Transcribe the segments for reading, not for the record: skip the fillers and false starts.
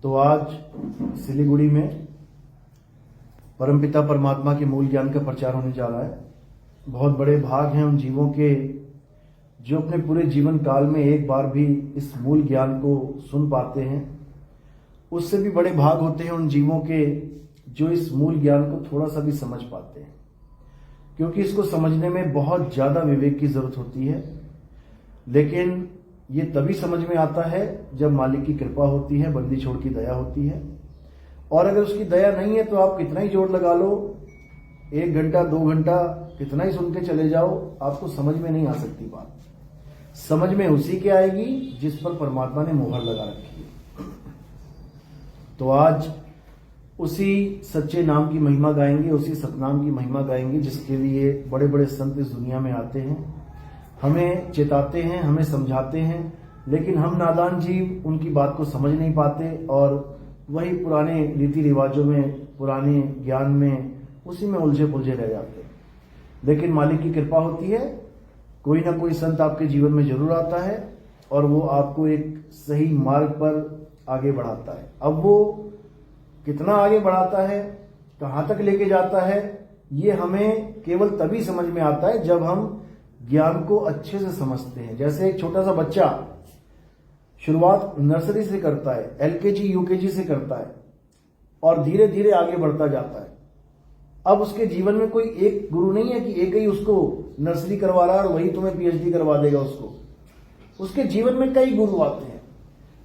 तो आज सिलीगुड़ी में परमपिता परमात्मा के मूल ज्ञान का प्रचार होने जा रहा है। बहुत बड़े भाग हैं उन जीवों के जो अपने पूरे जीवन काल में एक बार भी इस मूल ज्ञान को सुन पाते हैं। उससे भी बड़े भाग होते हैं उन जीवों के जो इस मूल ज्ञान को थोड़ा सा भी समझ पाते हैं, क्योंकि इसको समझने में बहुत ज्यादा विवेक की जरूरत होती है। लेकिन ये तभी समझ में आता है जब मालिक की कृपा होती है, बंदी छोड़ की दया होती है। और अगर उसकी दया नहीं है तो आप कितना ही जोर लगा लो, 1 घंटा 2 घंटा कितना ही सुन के चले जाओ, आपको समझ में नहीं आ सकती बात। समझ में उसी के आएगी जिस पर परमात्मा ने मोहर लगा रखी है। तो आज उसी सच्चे नाम की महिमा गाएंगे, उसी सतनाम की महिमा गाएंगे जिसके लिए बड़े बड़े संत इस दुनिया में आते हैं, हमें चेताते हैं, हमें समझाते हैं। लेकिन हम नादान जीव उनकी बात को समझ नहीं पाते और वही पुराने रीति रिवाजों में, पुराने ज्ञान में, उसी में उलझे पुलझे रह जाते हैं। लेकिन मालिक की कृपा होती है, कोई ना कोई संत आपके जीवन में जरूर आता है और वो आपको एक सही मार्ग पर आगे बढ़ाता है। अब वो कितना आगे बढ़ाता है, कहाँ तक लेके जाता है, ये हमें केवल तभी समझ में आता है जब हम ज्ञान को अच्छे से समझते हैं। जैसे एक छोटा सा बच्चा शुरुआत नर्सरी से करता है, LKG UKG से करता है और धीरे धीरे आगे बढ़ता जाता है। अब उसके जीवन में कोई एक गुरु नहीं है कि एक ही उसको नर्सरी करवा रहा है और वही तुम्हें PhD करवा देगा उसको। उसके जीवन में कई गुरु आते हैं।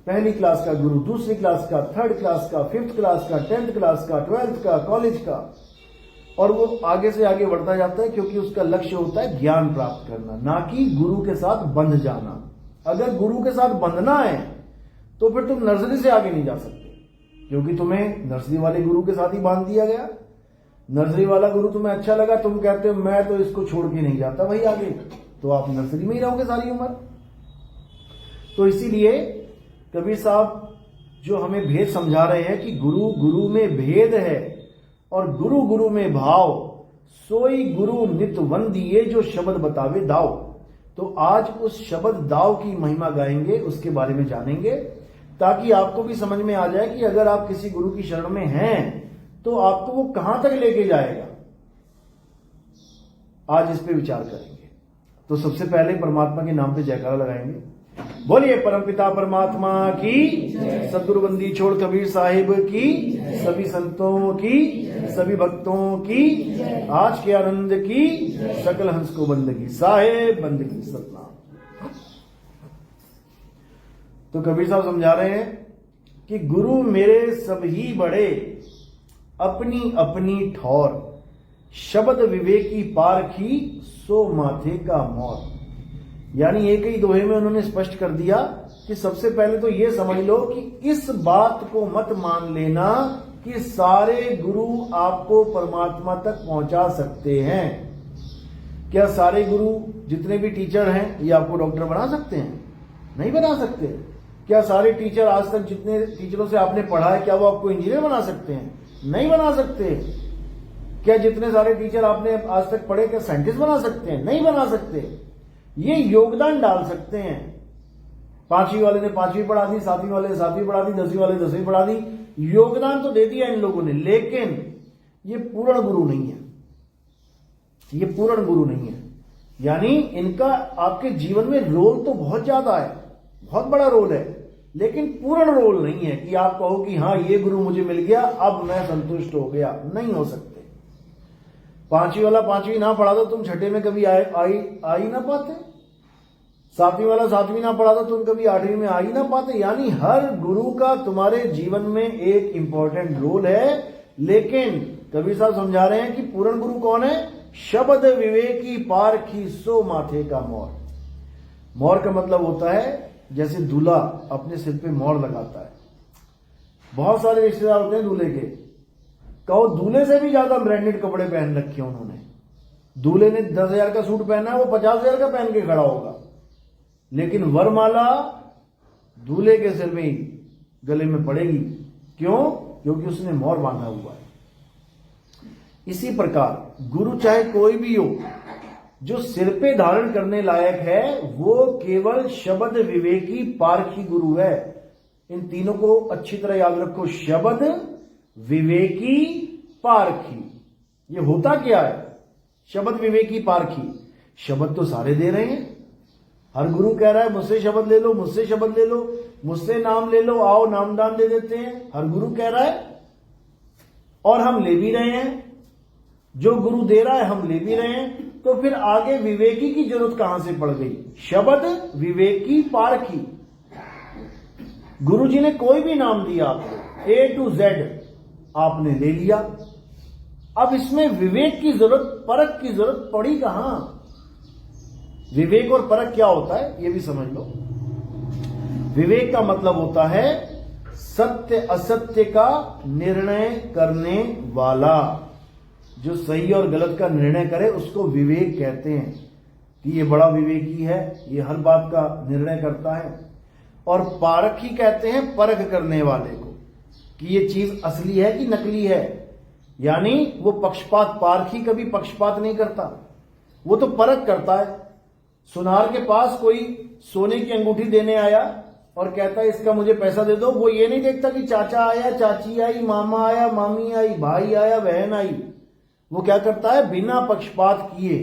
पहली क्लास का गुरु, दूसरी क्लास का, 3rd क्लास का, 5th क्लास का, 10th क्लास का, 12th का, कॉलेज का, और वो आगे से आगे बढ़ता जाता है क्योंकि उसका लक्ष्य होता है ज्ञान प्राप्त करना, ना कि गुरु के साथ बंध जाना। अगर गुरु के साथ बंधना है तो फिर तुम नर्सरी से आगे नहीं जा सकते, क्योंकि तुम्हें नर्सरी वाले गुरु के साथ ही बांध दिया गया। नर्सरी वाला गुरु तुम्हें अच्छा लगा, तुम कहते हो मैं तो इसको छोड़ के नहीं जाता भाई आगे, तो आप नर्सरी में ही रहोगे सारी उम्र। तो इसीलिए कबीर साहब जो हमें भेद समझा रहे हैं कि गुरु गुरु में भेद है और गुरु गुरु में भाव, सोई गुरु नित वंदिए जो शब्द बतावे दाव। तो आज उस शब्द दाव की महिमा गाएंगे, उसके बारे में जानेंगे, ताकि आपको भी समझ में आ जाए कि अगर आप किसी गुरु की शरण में हैं तो आपको वो कहां तक लेके जाएगा। आज इस पे विचार करेंगे। तो सबसे पहले परमात्मा के नाम पे जयकारा लगाएंगे। बोलिए परमपिता परमात्मा की, सदगुरु बंदी छोड़ कबीर साहिब की, सभी संतों की, सभी भक्तों की, आज के आनंद की, सकल हंस को बंदगी, साहेब बंदगी सतनाम। तो कबीर साहब समझा रहे हैं कि गुरु मेरे सभी बड़े, अपनी अपनी ठौर, शब्द विवेकी पारखी, सो माथे का मोर। यानी एक ही दोहे में उन्होंने स्पष्ट कर दिया कि सबसे पहले तो यह समझ लो कि इस बात को मत मान लेना कि सारे गुरु आपको परमात्मा तक पहुंचा सकते हैं। क्या सारे गुरु जितने भी टीचर हैं ये आपको डॉक्टर बना सकते हैं? नहीं बना सकते। क्या सारे टीचर आज तक जितने टीचरों से आपने पढ़ा है क्या वो आपको इंजीनियर बना सकते हैं? नहीं बना सकते। क्या जितने सारे टीचर आपने आज तक पढ़े क्या साइंटिस्ट बना सकते हैं? नहीं बना सकते। ये योगदान डाल सकते हैं। 5वीं वाले ने 5वीं पढ़ा दी, 7वीं वाले ने 7वीं पढ़ा दी, 10वीं वाले ने 10वीं पढ़ा दी, योगदान तो दे दिया इन लोगों ने, लेकिन ये पूर्ण गुरु नहीं है। ये पूर्ण गुरु नहीं है। यानी इनका आपके जीवन में रोल तो बहुत ज्यादा है, बहुत बड़ा रोल है, लेकिन पूर्ण रोल नहीं है कि आप कहो कि हाँ ये गुरु मुझे मिल गया अब मैं संतुष्ट हो गया। नहीं हो सकते। 5वीं वाला 5वीं ना पढ़ा तो तुम छठे में कभी आ ही ना पाते। 7वीं वाला 7वीं ना पढ़ा तो तुम कभी 8वीं में आ ही ना पाते। यानी हर गुरु का तुम्हारे जीवन में एक इंपॉर्टेंट रोल है। लेकिन कबीर साहब समझा रहे हैं कि पूर्ण गुरु कौन है? शब्द विवेकी पारखी, सो माथे का मोर। मोर का मतलब होता है जैसे दूल्हा अपने सिर पे मोर लगाता है। बहुत सारे रिश्तेदार होते हैं दूल्हे के, कहो दूल्हे से भी ज्यादा ब्रांडेड कपड़े पहन रखे हैं उन्होंने। दूल्हे ने 10,000 का सूट पहना है, वो 50,000 का पहन के खड़ा होगा, लेकिन वरमाला दूल्हे के सिर में ही गले में पड़ेगी। क्यों? क्योंकि उसने मोर बांधा हुआ है। इसी प्रकार गुरु चाहे कोई भी हो, जो सिर पे धारण करने लायक है वो केवल शब्द विवेकी पारखी गुरु है। इन तीनों को अच्छी तरह याद रखो। शब्द, विवेकी, पारखी। ये होता क्या है? शब्द, विवेकी, पारखी। शब्द तो सारे दे रहे हैं। हर गुरु कह रहा है मुझसे शब्द ले लो, मुझसे शब्द ले लो, मुझसे नाम ले लो, आओ नामदान दे देते हैं। हर गुरु कह रहा है और हम ले भी रहे हैं। जो गुरु दे रहा है हम ले भी रहे हैं। तो फिर आगे विवेकी की जरूरत कहां से पड़ गई? शब्द, विवेकी, पारखी। गुरु जी ने कोई भी नाम दिया आपको, A to Z आपने ले लिया। अब इसमें विवेक की जरूरत, परख की जरूरत पड़ी कहां? विवेक और परख क्या होता है ये भी समझ लो। विवेक का मतलब होता है सत्य असत्य का निर्णय करने वाला। जो सही और गलत का निर्णय करे उसको विवेक कहते हैं कि ये बड़ा विवेकी है, ये हर बात का निर्णय करता है। और पारखी कहते हैं परख करने वाले को कि ये चीज असली है कि नकली है। यानी वो पक्षपात, पारखी कभी पक्षपात नहीं करता, वो तो परख करता है। सुनार के पास कोई सोने की अंगूठी देने आया और कहता है इसका मुझे पैसा दे दो। वो ये नहीं देखता कि चाचा आया, चाची आई, मामा आया, मामी आई, भाई आया, बहन आई। वो क्या करता है? बिना पक्षपात किए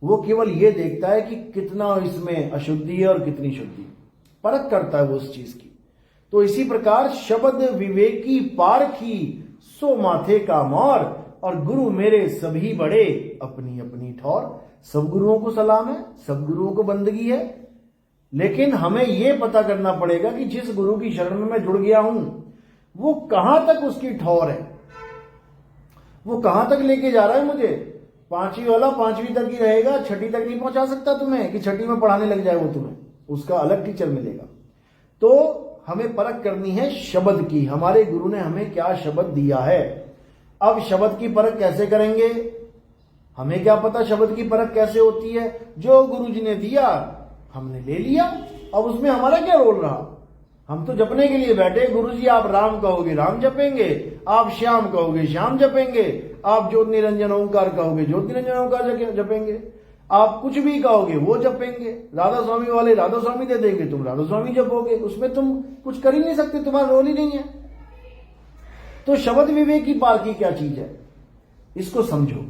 वो केवल ये देखता है कि कितना इसमें अशुद्धि है और कितनी शुद्धि। परख करता है वो उस चीज की। तो इसी प्रकार शब्द, विवेकी, पारखी, सो माथे का मोर, और गुरु मेरे सभी बड़े, अपनी अपनी ठौर। सब गुरुओं को सलाम है, सब गुरुओं को बंदगी है। लेकिन हमें यह पता करना पड़ेगा कि जिस गुरु की शरण में मैं जुड़ गया हूं वो कहां तक उसकी ठौर है, वो कहां तक लेके जा रहा है मुझे। पांचवी वाला पांचवी तक ही रहेगा, छठी तक नहीं पहुंचा सकता तुम्हें कि छठी में पढ़ाने लग जाए वो तुम्हें, उसका अलग टीचर मिलेगा। तो हमें परख करनी है शब्द की, हमारे गुरु ने हमें क्या शब्द दिया है। अब शब्द की परख कैसे करेंगे? हमें क्या पता शब्द की परख कैसे होती है? जो गुरु जी ने दिया हमने ले लिया, अब उसमें हमारा क्या रोल रहा? हम तो जपने के लिए बैठे। गुरु जी आप राम कहोगे राम जपेंगे, आप श्याम कहोगे श्याम जपेंगे, आप ज्योति निरंजन ओंकार कहोगे ज्योति निरंजन ओंकार जपेंगे, आप कुछ भी कहोगे वो जपेंगे। राधा स्वामी वाले राधा स्वामी दे देंगे, तुम राधा स्वामी जपोगे। उसमें तुम कुछ कर ही नहीं सकते, तुम्हारा रोल ही नहीं है। तो शब्द, विवेकी, पारखी क्या चीज है इसको समझो।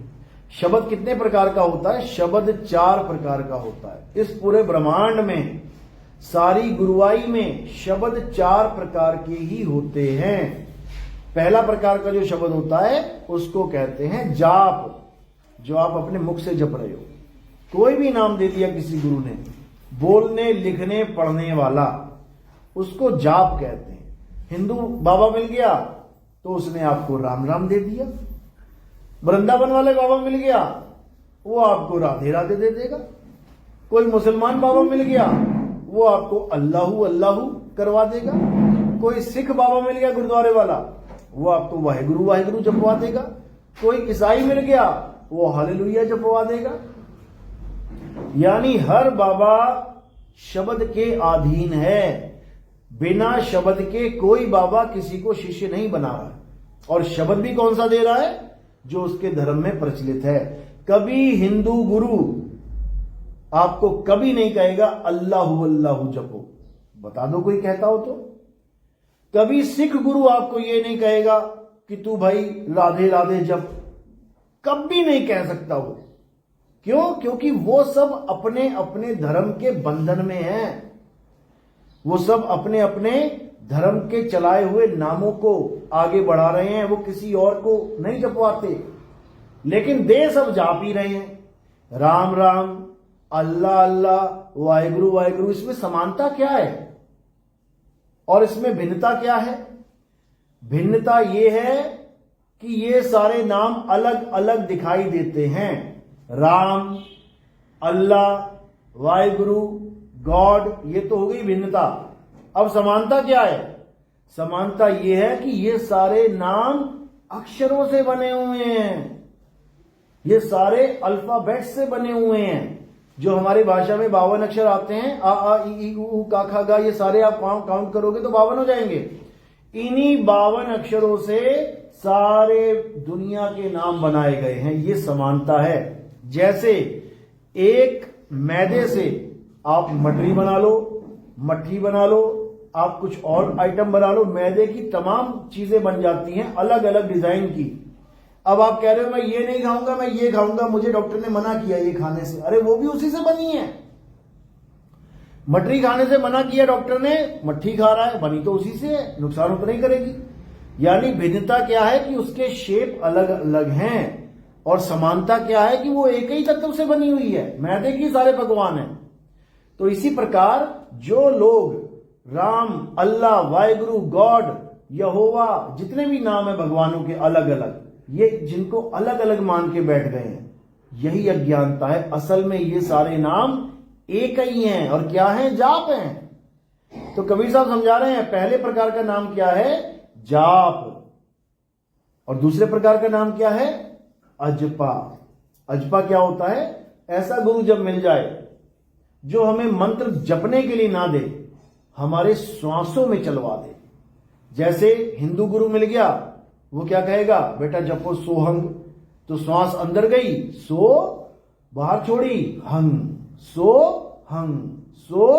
शब्द कितने प्रकार का होता है? शब्द 4 प्रकार का होता है। इस पूरे ब्रह्मांड में, सारी गुरुवाई में शब्द 4 प्रकार के ही होते हैं। पहला प्रकार का जो शब्द होता है उसको कहते हैं जाप, जो आप अपने मुख से जप रहे हो। कोई भी नाम दे दिया किसी गुरु ने, बोलने, लिखने, पढ़ने वाला, उसको जाप कहते हैं। हिंदू बाबा मिल गया तो उसने आपको राम राम दे दिया। वृंदावन वाले बाबा मिल गया वो आपको राधे राधे दे देगा। कोई मुसलमान बाबा मिल गया वो आपको अल्लाहू अल्लाहू करवा देगा। कोई सिख बाबा मिल गया गुरुद्वारे वाला वो आपको वाहेगुरु वाहेगुरु जपवा देगा। कोई ईसाई मिल गया वो हालेलुया जपवा देगा। यानी हर बाबा शब्द के अधीन है। बिना शब्द के कोई बाबा किसी को शिष्य नहीं बना रहा है। और शब्द भी कौन सा दे रहा है? जो उसके धर्म में प्रचलित है। कभी हिंदू गुरु आपको कभी नहीं कहेगा अल्लाहू अल्लाहू जपो, बता दो कोई कहता हो तो। कभी सिख गुरु आपको यह नहीं कहेगा कि तू भाई राधे राधे जप, कभी नहीं कह सकता वो। क्यों? क्योंकि वो सब अपने अपने धर्म के बंधन में हैं। वो सब अपने अपने धर्म के चलाए हुए नामों को आगे बढ़ा रहे हैं, वो किसी और को नहीं जपवाते। लेकिन दे सब जाप ही रहे हैं, राम राम, अल्लाह अल्लाह, वाहेगुरु वाहेगुरु। इसमें समानता क्या है और इसमें भिन्नता क्या है? भिन्नता यह है कि ये सारे नाम अलग अलग दिखाई देते हैं। राम, अल्लाह, वाहेगुरु, गॉड, ये तो हो गई भिन्नता। अब समानता क्या है? समानता यह है कि ये सारे नाम अक्षरों से बने हुए हैं। ये सारे अल्फाबेट से बने हुए हैं। जो हमारी भाषा में 52 अक्षर आते हैं, आ आ ई उ का खा गा, ये सारे आप काउंट करोगे तो 52 हो जाएंगे। इन्हीं 52 अक्षरों से सारे दुनिया के नाम बनाए गए हैं। ये समानता है। जैसे एक मैदे से आप मटरी बना लो, मट्ठी बना लो, आप कुछ और आइटम बना लो, मैदे की तमाम चीजें बन जाती हैं अलग अलग डिजाइन की। अब आप कह रहे हो मैं ये नहीं खाऊंगा, मैं ये खाऊंगा, मुझे डॉक्टर ने मना किया ये खाने से। अरे वो भी उसी से बनी है। मटरी खाने से मना किया डॉक्टर ने, मट्ठी खा रहा है, बनी तो उसी से है, नुकसान तो नहीं करेगी। यानी भिन्नता क्या है कि उसके शेप अलग अलग हैं, और समानता क्या है कि वो एक ही तत्व से बनी हुई है। मैदे की सारे पकवान हैं। तो इसी प्रकार जो लोग राम, अल्लाह, वाहिगुरु, गॉड, यहोवा, जितने भी नाम है भगवानों के अलग अलग, ये जिनको अलग अलग मान के बैठ गए हैं, यही अज्ञानता है। असल में ये सारे नाम एक ही हैं। और क्या है? जाप हैं। तो कबीर साहब समझा रहे हैं पहले प्रकार का नाम क्या है? जाप। और दूसरे प्रकार का नाम क्या है? अजपा। अजपा क्या होता है? ऐसा गुरु जब मिल जाए जो हमें मंत्र जपने के लिए ना दे, हमारे श्वासों में चलवा दे। जैसे हिंदू गुरु मिल गया, वो क्या कहेगा? बेटा जपो सोहंग, तो श्वास अंदर गई, सो बाहर छोड़ी, हंग, सो हंग, सो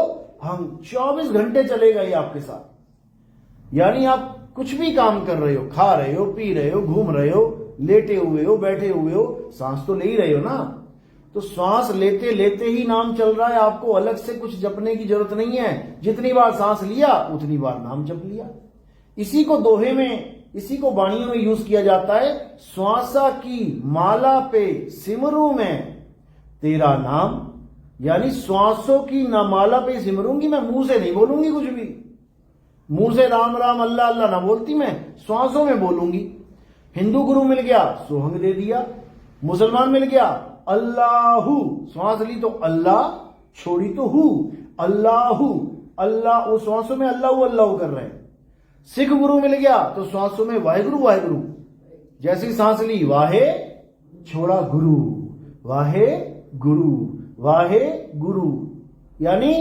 हंग, 24 घंटे चलेगा ये आपके साथ। यानी आप कुछ भी काम कर रहे हो, खा रहे हो, पी रहे हो, घूम रहे हो, लेटे हुए हो, बैठे हुए हो, सांस तो ले ही रहे हो ना। तो श्वास लेते लेते ही नाम चल रहा है, आपको अलग से कुछ जपने की जरूरत नहीं है। जितनी बार सांस लिया उतनी बार नाम जप लिया। इसी को दोहे में, इसी को वाणियों में यूज किया जाता है। श्वासा की माला पे सिमरू में तेरा नाम। यानी श्वासों की माला पे सिमरूंगी मैं, मुंह से नहीं बोलूंगी कुछ भी। मुंह से राम राम अल्लाह अल्लाह ना बोलती मैं, श्वासों में बोलूंगी। हिंदू गुरु मिल गया, सोहंग दे दिया। मुसलमान मिल गया, अल्लाहू, श्वास ली तो अल्लाह, छोड़ी तो हु, अल्लाहू, अल्लाह, वो श्वासों में अल्लाह अल्लाह कर रहे हैं। सिख गुरु मिल गया तो श्वासों में वाहेगुरु वाहेगुरु, जैसी सांस ली वाहे, छोड़ा गुरु, वाहे गुरु, वाहे गुरु। यानी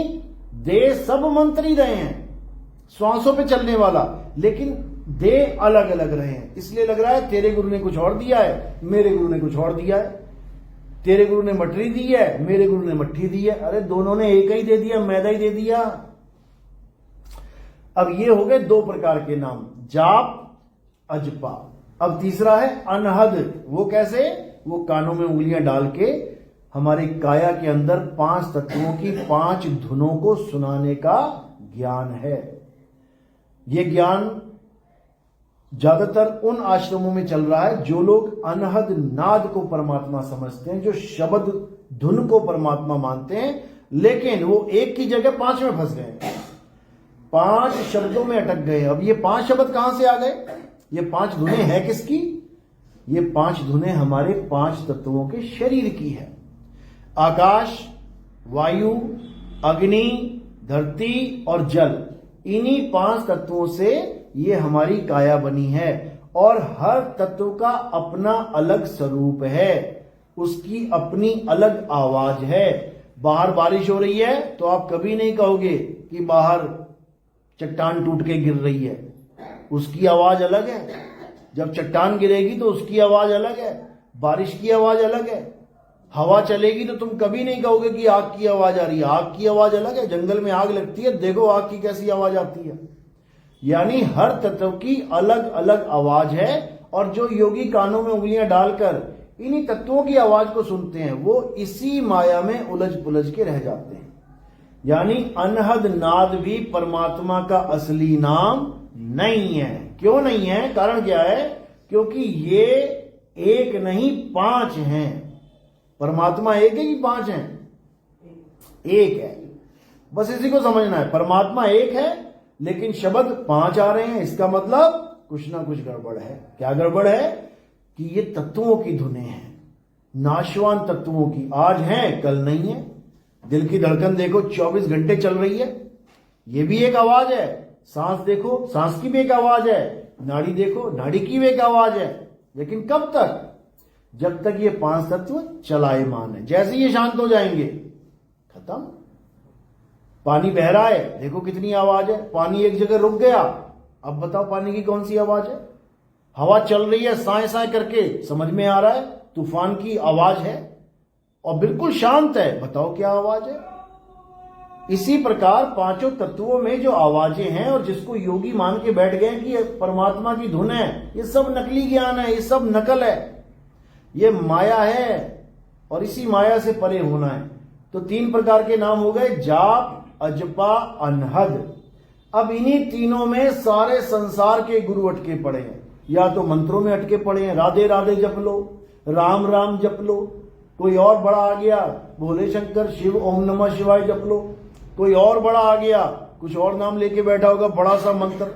दे सब मंत्र ही रहे हैं, श्वासों पे चलने वाला, लेकिन दे अलग अलग रहे हैं। इसलिए लग रहा है तेरे गुरु ने कुछ और दिया है, मेरे गुरु ने कुछ और दिया है। तेरे गुरु ने मटरी दी है, मेरे गुरु ने मट्ठी दी है। अरे दोनों ने एक ही दे दिया, मैदा ही दे दिया। अब ये हो गए दो प्रकार के नाम, जाप, अजपा। अब तीसरा है अनहद। वो कैसे? वो कानों में उंगलियां डाल के हमारे काया के अंदर 5 तत्वों की 5 धुनों को सुनाने का ज्ञान है। यह ज्ञान ज्यादातर उन आश्रमों में चल रहा है जो लोग अनहद नाद को परमात्मा समझते हैं, जो शब्द धुन को परमात्मा मानते हैं, लेकिन वो एक की जगह 5 में फंस गए, 5 शब्दों में अटक गए। अब ये 5 शब्द कहां से आ गए? ये 5 धुनें हैं किसकी? ये 5 धुनें हमारे 5 तत्वों के शरीर की है। आकाश, वायु, अग्नि, धरती और जल, इन्हीं 5 तत्वों से ये हमारी काया बनी है। और हर तत्व का अपना अलग स्वरूप है, उसकी अपनी अलग आवाज है। बाहर बारिश हो रही है तो आप कभी नहीं कहोगे कि बाहर चट्टान टूट के गिर रही है, उसकी आवाज अलग है। जब चट्टान गिरेगी तो उसकी आवाज अलग है, बारिश की आवाज अलग है। हवा चलेगी तो तुम कभी नहीं कहोगे कि आग की आवाज आ रही है, आग की आवाज अलग है। जंगल में आग लगती है, देखो आग की कैसी आवाज आती है। यानी हर तत्व की अलग अलग आवाज है। और जो योगी कानों में उंगलियां डालकर इन्हीं तत्वों की आवाज को सुनते हैं, वो इसी माया में उलझ पुलझ के रह जाते हैं। यानी अनहद नाद भी परमात्मा का असली नाम नहीं है। क्यों नहीं है? कारण क्या है? क्योंकि ये एक नहीं 5 हैं। परमात्मा एक है कि 5 हैं? एक है। बस इसी को समझना है, परमात्मा एक है लेकिन शब्द 5 आ रहे हैं। इसका मतलब कुछ ना कुछ गड़बड़ है। क्या गड़बड़ है? कि ये तत्वों की धुनें हैं, नाशवान तत्वों की। आज हैं, कल नहीं है। दिल की धड़कन देखो 24 घंटे चल रही है, ये भी एक आवाज है। सांस देखो, सांस की भी एक आवाज है। नाड़ी देखो, नाड़ी की भी एक आवाज है। लेकिन कब तक? जब तक ये 5 तत्व चलायमान है। जैसे ये शांत हो जाएंगे, खत्म। पानी बह रहा है, देखो कितनी आवाज है। पानी एक जगह रुक गया, अब बताओ पानी की कौन सी आवाज है? हवा चल रही है साए साए करके, समझ में आ रहा है तूफान की आवाज है, और बिल्कुल शांत है, बताओ क्या आवाज है? इसी प्रकार पांचों तत्वों में जो आवाजें हैं और जिसको योगी मान के बैठ गए कि ये परमात्मा की धुन है, ये सब नकली ज्ञान है, ये सब नकल है, ये माया है और इसी माया से परे होना है। तो तीन प्रकार के नाम हो गए, जाप, अजपा, अनहद। अब इन्हीं तीनों में सारे संसार के गुरु अटके पड़े हैं। या तो मंत्रों में अटके पड़े हैं, राधे राधे जप लो, राम राम जप लो। कोई और बड़ा आ गया, भोले शंकर शिव ओम नमः शिवाय जप लो। कोई और बड़ा आ गया, कुछ और नाम लेके बैठा होगा, बड़ा सा मंत्र।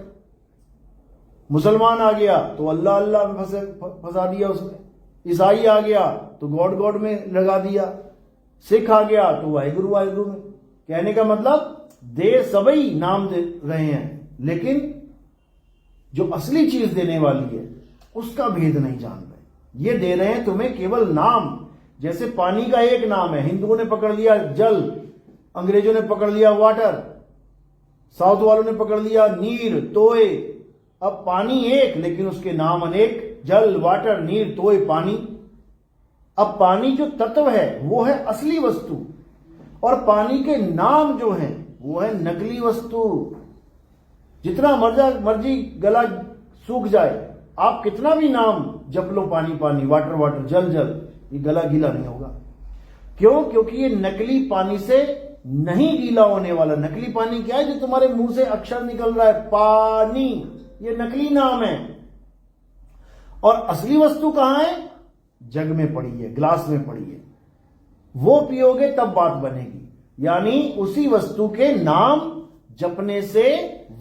मुसलमान आ गया तो अल्लाह अल्लाह में फंसा दिया उसने। ईसाई आ गया तो गॉड गॉड में लगा दिया। सिख आ गया तो वाहिगुरु वाहिगुरु में। कहने का मतलब दे सभी नाम दे रहे हैं, लेकिन जो असली चीज देने वाली है उसका भेद नहीं जान रहे। ये दे रहे हैं तुम्हें केवल नाम। जैसे पानी का एक नाम है, हिंदुओं ने पकड़ लिया जल, अंग्रेजों ने पकड़ लिया वाटर, साउथ वालों ने पकड़ लिया नीर तोय। अब पानी एक लेकिन उसके नाम अनेक, जल वाटर नीर तोय पानी। अब पानी जो तत्व है वो है असली वस्तु और पानी के नाम जो है वो है नकली वस्तु। जितना मर्जी गला सूख जाए, आप कितना भी नाम जप लो, पानी पानी, वाटर वाटर, जल जल, ये गला गीला नहीं होगा। क्यों? क्योंकि ये नकली पानी से नहीं गीला होने वाला। नकली पानी क्या है? जो तुम्हारे मुंह से अक्षर निकल रहा है, पानी, ये नकली नाम है। और असली वस्तु कहां है? जग में पड़ी है, ग्लास में पड़ी है। वो पियोगे तब बात बनेगी। यानी उसी वस्तु के नाम जपने से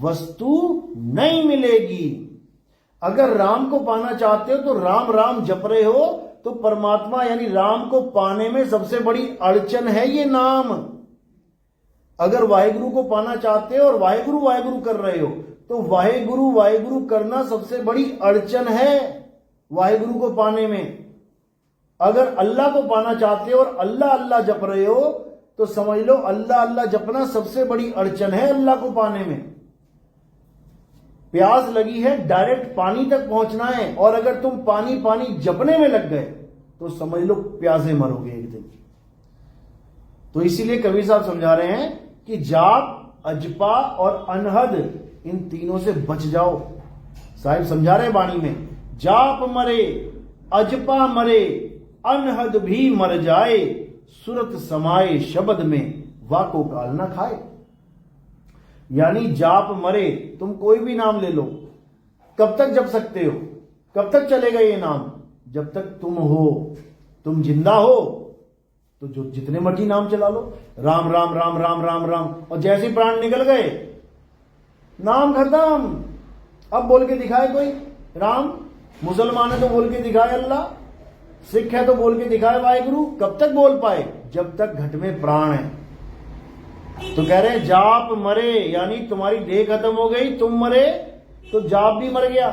वस्तु नहीं मिलेगी। अगर राम को पाना चाहते हो तो राम राम जप रहे हो तो परमात्मा यानी राम को पाने में सबसे बड़ी अड़चन है ये नाम। अगर वाहिगुरु को पाना चाहते हो और वाहिगुरु वाहिगुरु कर रहे हो तो वाहिगुरु वाहिगुरु करना सबसे बड़ी अड़चन है वाहिगुरु को पाने में। अगर अल्लाह को पाना चाहते हो और अल्लाह अल्लाह जप रहे हो तो समझ लो अल्लाह अल्लाह जपना सबसे बड़ी अड़चन है अल्लाह को पाने में। प्यास लगी है, डायरेक्ट पानी तक पहुंचना है और अगर तुम पानी पानी जपने में लग गए तो समझ लो प्यासे मरोगे एक दिन। तो इसीलिए कबीर साहब समझा रहे हैं कि जाप, अजपा और अनहद, इन तीनों से बच जाओ। साहिब समझा रहे वाणी में, जाप मरे, अजपा मरे, अनहद भी मर जाए, सुरत समाए शब्द में, वाको काल ना खाए। यानी जाप मरे, तुम कोई भी नाम ले लो, कब तक जप सकते हो? कब तक चलेगा ये नाम? जब तक तुम हो, तुम जिंदा हो तो जो जितने मर्जी नाम चला लो, राम राम राम राम राम राम, और जैसे ही प्राण निकल गए नाम खत्म। अब बोल के दिखाए कोई राम, मुसलमान है तो बोल के दिखाए अल्लाह, सिख है तो बोल के दिखाए वाहिगुरु। कब तक बोल पाए? जब तक घट में प्राण है। तो कह रहे हैं जाप मरे, यानी तुम्हारी देह खत्म हो गई, तुम मरे तो जाप भी मर गया।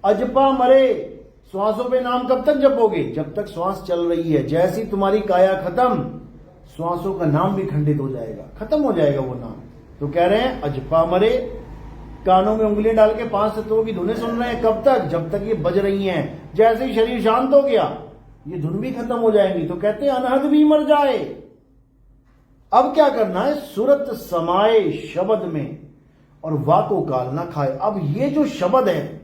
अजपा मरे, श्वासों पे नाम कब तक जपोगे? जब तक श्वास चल रही है। जैसी तुम्हारी काया खत्म, श्वासों का नाम भी खंडित हो जाएगा, खत्म हो जाएगा वो नाम। तो कह रहे हैं अजपा मरे, कानों में उंगलियां डाल के पांच तत्वों की धुनें सुन रहे हैं, कब तक? जब तक ये बज रही हैं। जैसे ही शरीर शांत हो गया ये धुन भी खत्म हो जाएंगी। तो कहते हैं अनहद भी मर जाए। अब क्या करना है? सुरत समाये शब्द में और वाको काल ना खाए। अब ये जो शब्द है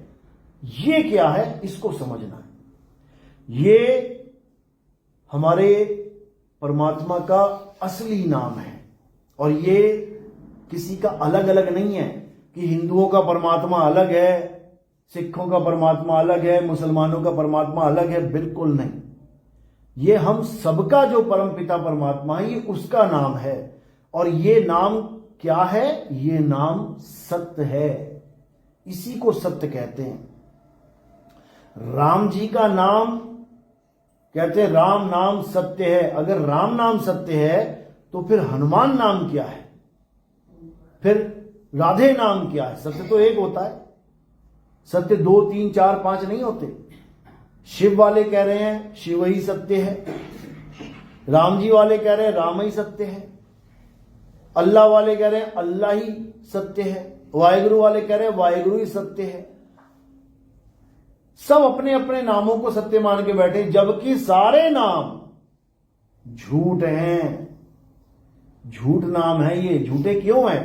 ये क्या है, इसको समझना है। ये हमारे परमात्मा का असली नाम है और ये किसी का अलग अलग नहीं है कि हिंदुओं का परमात्मा अलग है, सिखों का परमात्मा अलग है, मुसलमानों का परमात्मा अलग है। बिल्कुल नहीं, ये हम सबका जो परमपिता परमात्मा है ये उसका नाम है। और ये नाम क्या है? ये नाम सत्य है, इसी को सत्य कहते हैं। राम जी का नाम कहते हैं राम नाम सत्य है। अगर राम नाम सत्य है तो फिर हनुमान नाम क्या है? फिर राधे नाम क्या है? सत्य तो एक होता है, सत्य 2 3 4 5 नहीं होते। शिव वाले कह रहे हैं शिव ही सत्य है, राम जी वाले कह रहे हैं राम ही सत्य है, अल्लाह वाले कह रहे हैं अल्लाह ही सत्य है, वाहिगुरु वाले कह रहे हैं वाहिगुरु ही सत्य है। सब अपने अपने नामों को सत्य मान के बैठे, जबकि सारे नाम झूठ हैं। झूठ नाम है ये। झूठे क्यों हैं?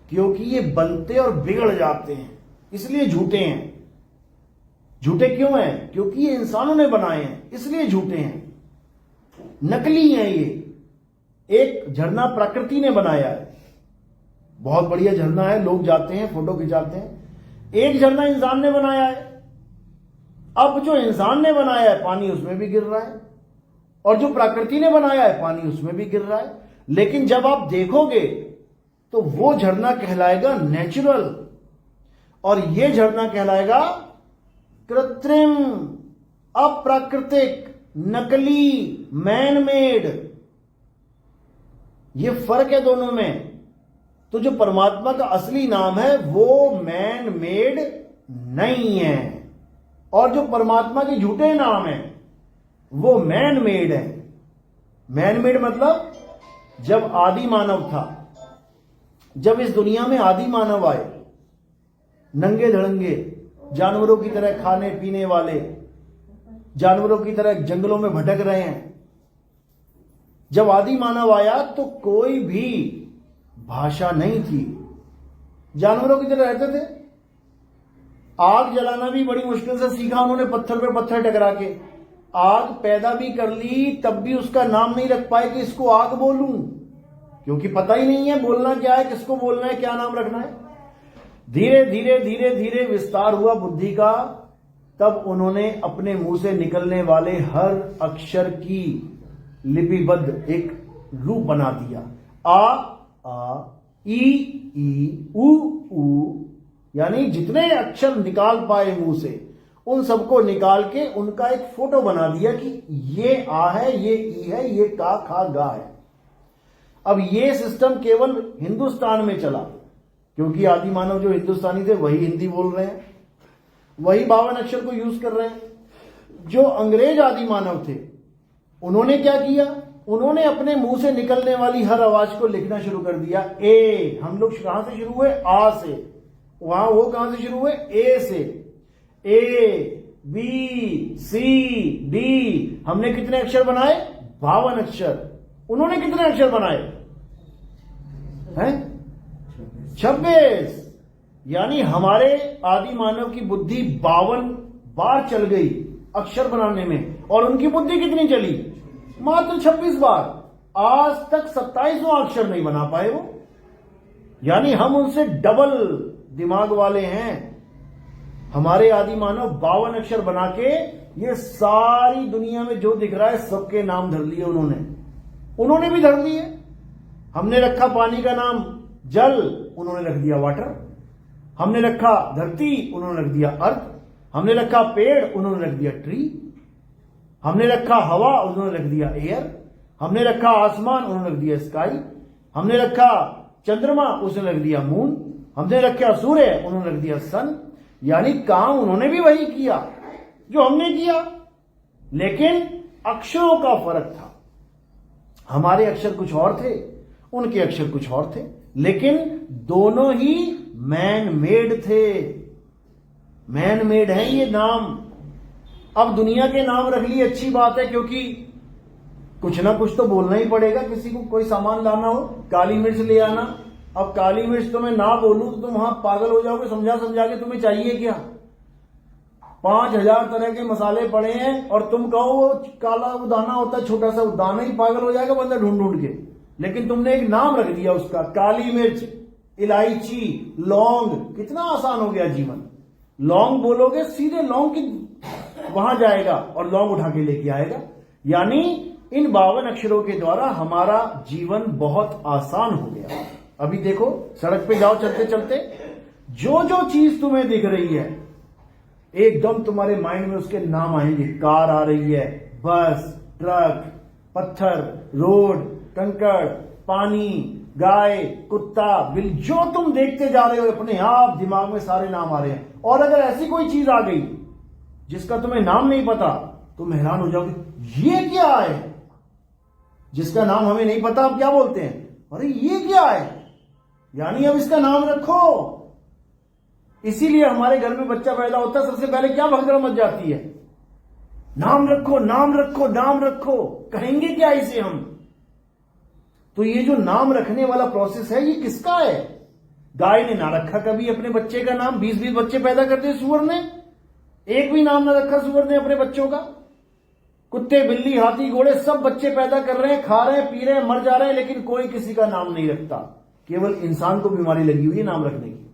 क्योंकि ये बनते और बिगड़ जाते हैं, इसलिए झूठे हैं। झूठे क्यों हैं? क्योंकि ये इंसानों ने बनाए हैं, इसलिए झूठे हैं, नकली हैं ये। एक झरना प्रकृति ने बनाया है, बहुत बढ़िया झरना है, लोग जाते हैं, फोटो खिंचाते हैं। एक झरना इंसान ने बनाया है। अब जो इंसान ने बनाया है पानी उसमें भी गिर रहा है, और जो प्रकृति ने बनाया है पानी उसमें भी गिर रहा है। लेकिन जब आप देखोगे तो वो झरना कहलाएगा नेचुरल, और ये झरना कहलाएगा कृत्रिम, अप्राकृतिक, नकली, मैन मेड। ये फर्क है दोनों में। तो जो परमात्मा का असली नाम है वो मैन मेड नहीं है, और जो परमात्मा के झूठे नाम है वो मैन मेड है। मैन मेड मतलब जब आदि मानव था, जब इस दुनिया में आदि मानव आए, नंगे धड़ंगे, जानवरों की तरह खाने पीने वाले, जानवरों की तरह जंगलों में भटक रहे हैं। जब आदि मानव आया तो कोई भी भाषा नहीं थी, जानवरों की तरह रहते थे। आग जलाना भी बड़ी मुश्किल से सीखा उन्होंने, पत्थर पे पत्थर टकरा के। आग पैदा भी कर ली तब भी उसका नाम नहीं रख पाए कि इसको आग बोलूं, क्योंकि पता ही नहीं है बोलना क्या है, किसको बोलना है, क्या नाम रखना है। धीरे धीरे धीरे धीरे विस्तार हुआ बुद्धि का, तब उन्होंने अपने मुंह से निकलने वाले हर अक्षर की लिपिबद्ध एक रूप बना दिया। आ ई उ, यानी जितने अक्षर निकाल पाए मुंह से उन सबको निकाल के उनका एक फोटो बना दिया कि ये आ है, ये ई है, ये का खा गा है। अब ये सिस्टम केवल हिंदुस्तान में चला, क्योंकि आदि मानव जो हिंदुस्तानी थे वही हिंदी बोल रहे हैं, वही 52 अक्षर को यूज कर रहे हैं। जो अंग्रेज आदि मानव थे उन्होंने क्या किया, उन्होंने अपने मुंह से निकलने वाली हर आवाज को लिखना शुरू कर दिया। ए, हम लोग कहां से शुरू हुए? आ से। वहां वो कहां से शुरू हुए? ए से। ए बी सी डी, हमने कितने अक्षर बनाए? 52 अक्षर। उन्होंने कितने अक्षर बनाए हैं? 26। यानी हमारे आदि मानव की बुद्धि 52 बार चल गई अक्षर बनाने में, और उनकी बुद्धि कितनी चली? मात्र 26 बार। आज तक 27वां अक्षर नहीं बना पाए वो। यानी हम उनसे डबल दिमाग वाले हैं। हमारे आदि मानव 52 अक्षर बना के ये सारी दुनिया में जो दिख रहा है सबके नाम धर लिए उन्होंने भी धर लिए। हमने रखा पानी का नाम जल, उन्होंने रख दिया वाटर। हमने रखा धरती, उन्होंने रख दिया अर्थ। हमने रखा पेड़, उन्होंने रख दिया ट्री। हमने रखा हवा, उन्होंने रख दिया एयर। हमने रखा आसमान, उन्होंने रख दिया स्काई। हमने रखा चंद्रमा, उसने रख दिया मून। हमने रखा सूर्य, उन्होंने रख दिया सन। यानी काम उन्होंने भी वही किया जो हमने किया, लेकिन अक्षरों का फर्क था। हमारे अक्षर कुछ और थे, उनके अक्षर कुछ और थे, लेकिन दोनों ही मैन मेड थे। मैन मेड है ये नाम। अब दुनिया के नाम रख लिए, अच्छी बात है, क्योंकि कुछ ना कुछ तो बोलना ही पड़ेगा। किसी को कोई सामान लाना हो, काली मिर्च ले आना। अब काली मिर्च तो मैं ना बोलूं तो तुम वहां पागल हो जाओगे, समझा समझा के। तुम्हें चाहिए क्या? 5000 तरह के मसाले पड़े हैं, और तुम कहो वो काला वो दाना होता है, छोटा सा, वो दाना ही पागल हो जाएगा बंदा ढूंढ ढूंढ के। लेकिन तुमने एक नाम रख दिया उसका, काली मिर्च, इलायची, लौंग। कितना आसान हो गया जीवन। लौंग बोलोगे, सीधे लौंग की वहां जाएगा और लौंग उठा के लेके आएगा। यानी इन 52 अक्षरों के द्वारा हमारा जीवन बहुत आसान हो गया। अभी देखो, सड़क पे जाओ चलते चलते, जो जो चीज तुम्हें दिख रही है एकदम तुम्हारे माइंड में उसके नाम आएंगे। कार आ रही है, बस, ट्रक, पत्थर, रोड, कंकड़, पानी, गाय, कुत्ता, बिल, जो तुम देखते जा रहे हो अपने आप दिमाग में सारे नाम आ रहे हैं। और अगर ऐसी कोई चीज आ गई जिसका तुम्हें नाम नहीं पता, तुम हैरान हो जाओगे, ये क्या है? जिसका नाम हमें नहीं पता, अब क्या बोलते हैं? अरे ये क्या है? यानी अब इसका नाम रखो। इसीलिए हमारे घर में बच्चा पैदा होता है, सबसे पहले क्या भगदड़ मच जाती है? नाम रखो, नाम रखो, नाम रखो। कहेंगे क्या इसे हम? तो ये जो नाम रखने वाला प्रोसेस है, ये किसका है? गाय ने ना रखा कभी अपने बच्चे का नाम। 20-20 बच्चे पैदा कर दिए सुअर ने, एक भी नाम ना रखा सुअर ने अपने बच्चों का। कुत्ते, बिल्ली, हाथी, घोड़े सब बच्चे पैदा कर रहे हैं, खा रहे हैं, पी रहे हैं, मर जा रहे हैं, लेकिन कोई किसी का नाम नहीं रखता। केवल इंसान को बीमारी लगी हुई है नाम रखने की।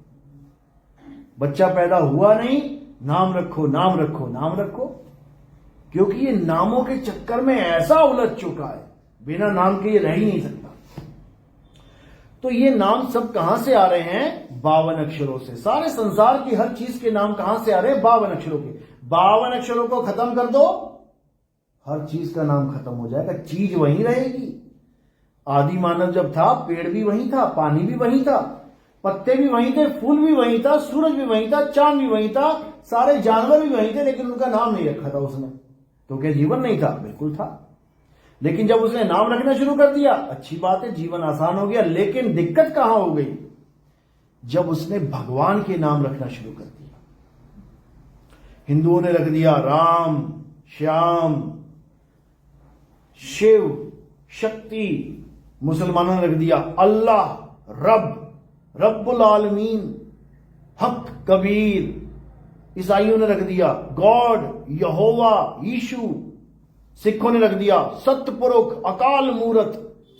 बच्चा पैदा हुआ नहीं, नाम रखो, नाम रखो, नाम रखो, क्योंकि ये नामों के चक्कर में ऐसा उलझ चुका है, बिना नाम के ये रह ही नहीं सकता। तो ये नाम सब कहां से आ रहे हैं? 52 अक्षरों से। सारे संसार की हर चीज के नाम कहां से आ रहे हैं? 52 अक्षरों के। 52 अक्षरों को खत्म कर दो, हर चीज का नाम खत्म हो जाएगा, चीज वहीं रहेगी। आदि मानव जब था, पेड़ भी वहीं था, पानी भी वहीं था, पत्ते भी वहीं थे, फूल भी वहीं था, सूरज भी वहीं था, चांद भी वहीं था, सारे जानवर भी वहीं थे, लेकिन उनका नाम नहीं रखा था उसने। तो क्या जीवन नहीं था? बिल्कुल था। लेकिन जब उसने नाम रखना शुरू कर दिया, अच्छी बात है, जीवन आसान हो गया। लेकिन दिक्कत कहां हो गई? जब उसने भगवान के नाम रखना शुरू कर दिया। हिंदुओं ने रख दिया राम, श्याम, शिव, शक्ति। मुसलमानों ने रख दिया अल्लाह, रब, रब्बुल आलमीन, हक, कबीर। ईसाइयों ने रख दिया गॉड, यहोवा, यीशु। सिखों ने रख दिया सतपुरुष, अकाल मूरत,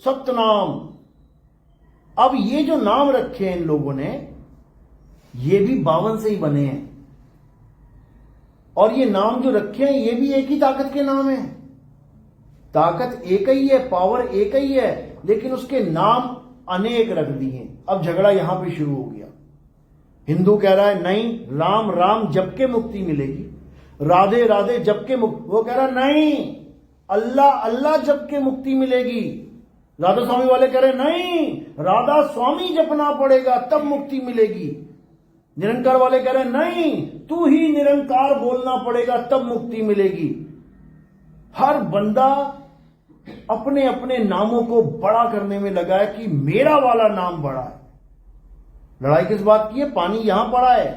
सतनाम। अब ये जो नाम रखे हैं इन लोगों ने, ये भी 52 से ही बने हैं। और ये नाम जो रखे हैं, ये भी एक ही ताकत के नाम है। ताकत एक ही है, पावर एक ही है, लेकिन उसके नाम अनेक रख दिए। अब झगड़ा यहां पे शुरू हो गया। हिंदू कह रहा है नहीं, राम राम जप के मुक्ति मिलेगी, राधे राधे जप के मुक्ति। वो कह रहा नहीं, अल्लाह अल्लाह जप के मुक्ति मिलेगी। राधा स्वामी वाले कह रहे नहीं, राधा स्वामी जपना पड़ेगा तब मुक्ति मिलेगी। निरंकार वाले कह रहे नहीं, तू ही निरंकार बोलना पड़ेगा तब मुक्ति मिलेगी। हर बंदा अपने अपने नामों को बड़ा करने में लगा है कि मेरा वाला नाम बड़ा है। लड़ाई किस बात की है? पानी यहां पड़ा है,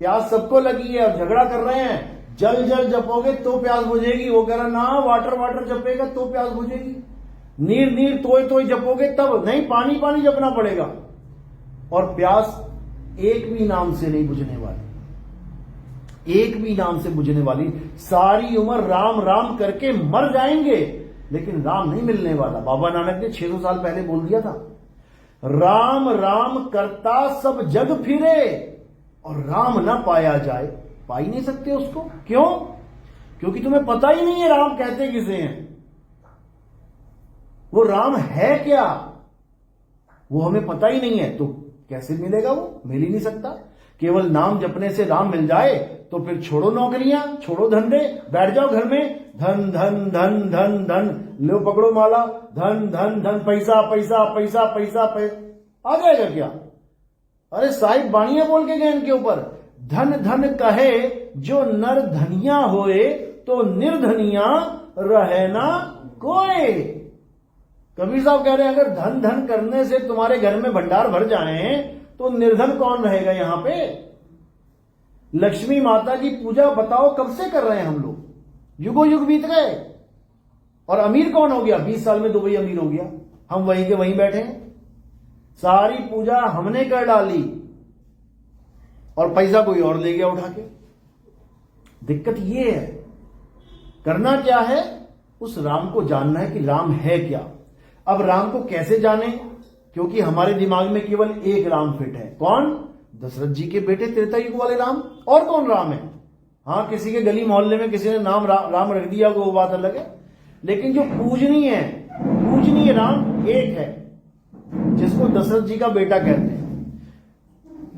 प्यास सबको लगी है, अब झगड़ा कर रहे हैं। जल जल जपोगे तो प्यास बुझेगी। वो कह रहा ना, वाटर वाटर जपेगा तो प्यास बुझेगी। नीर नीर तोय तोय जपोगे तब नहीं, पानी पानी जपना पड़ेगा। और प्यास एक भी नाम से नहीं बुझने वाली, एक भी नाम से बुझने वाली। सारी उम्र राम राम करके मर जाएंगे, लेकिन राम नहीं मिलने वाला। बाबा नानक ने 600 साल पहले बोल दिया था, राम राम करता सब जग फिरे और राम ना पाया जाए। पा ही नहीं सकते उसको। क्यों? क्योंकि तुम्हें पता ही नहीं है राम कहते किसे हैं, वो राम है क्या, वो हमें पता ही नहीं है। तो कैसे मिलेगा? वो मिल ही नहीं सकता। केवल नाम जपने से राम मिल जाए तो फिर छोड़ो नौकरियां, छोड़ो धंधे, बैठ जाओ घर में, धन धन धन धन धन, लो पकड़ो माला, धन धन धन, पैसा पैसा पैसा पैसा पैसा। आ जाएगा क्या? अरे साहिब बाणियां बोल के गए इनके ऊपर, धन धन कहे जो नर धनिया होए, तो निर्धनिया रहे ना कोई। कबीर साहब कह रहे हैं अगर धन धन करने से तुम्हारे घर में भंडार भर जाए तो निर्धन कौन रहेगा यहां पे? लक्ष्मी माता की पूजा बताओ कब से कर रहे हैं हम लोग, युगों युग बीत गए। और अमीर कौन हो गया? 20 साल में दुबई अमीर हो गया। हम वहीं के वहीं बैठे हैं, सारी पूजा हमने कर डाली और पैसा कोई और ले गया उठा के। दिक्कत ये है, करना क्या है? उस राम को जानना है कि राम है क्या। अब राम को कैसे जाने? क्योंकि हमारे दिमाग में केवल एक राम फिट है। कौन? दशरथ जी के बेटे त्रेता युग वाले राम। और कौन राम है? हाँ, किसी के गली मोहल्ले में किसी ने नाम राम रख दिया, वो बात अलग है। लेकिन जो पूजनीय राम एक है, जिसको दशरथ जी का बेटा कहते हैं।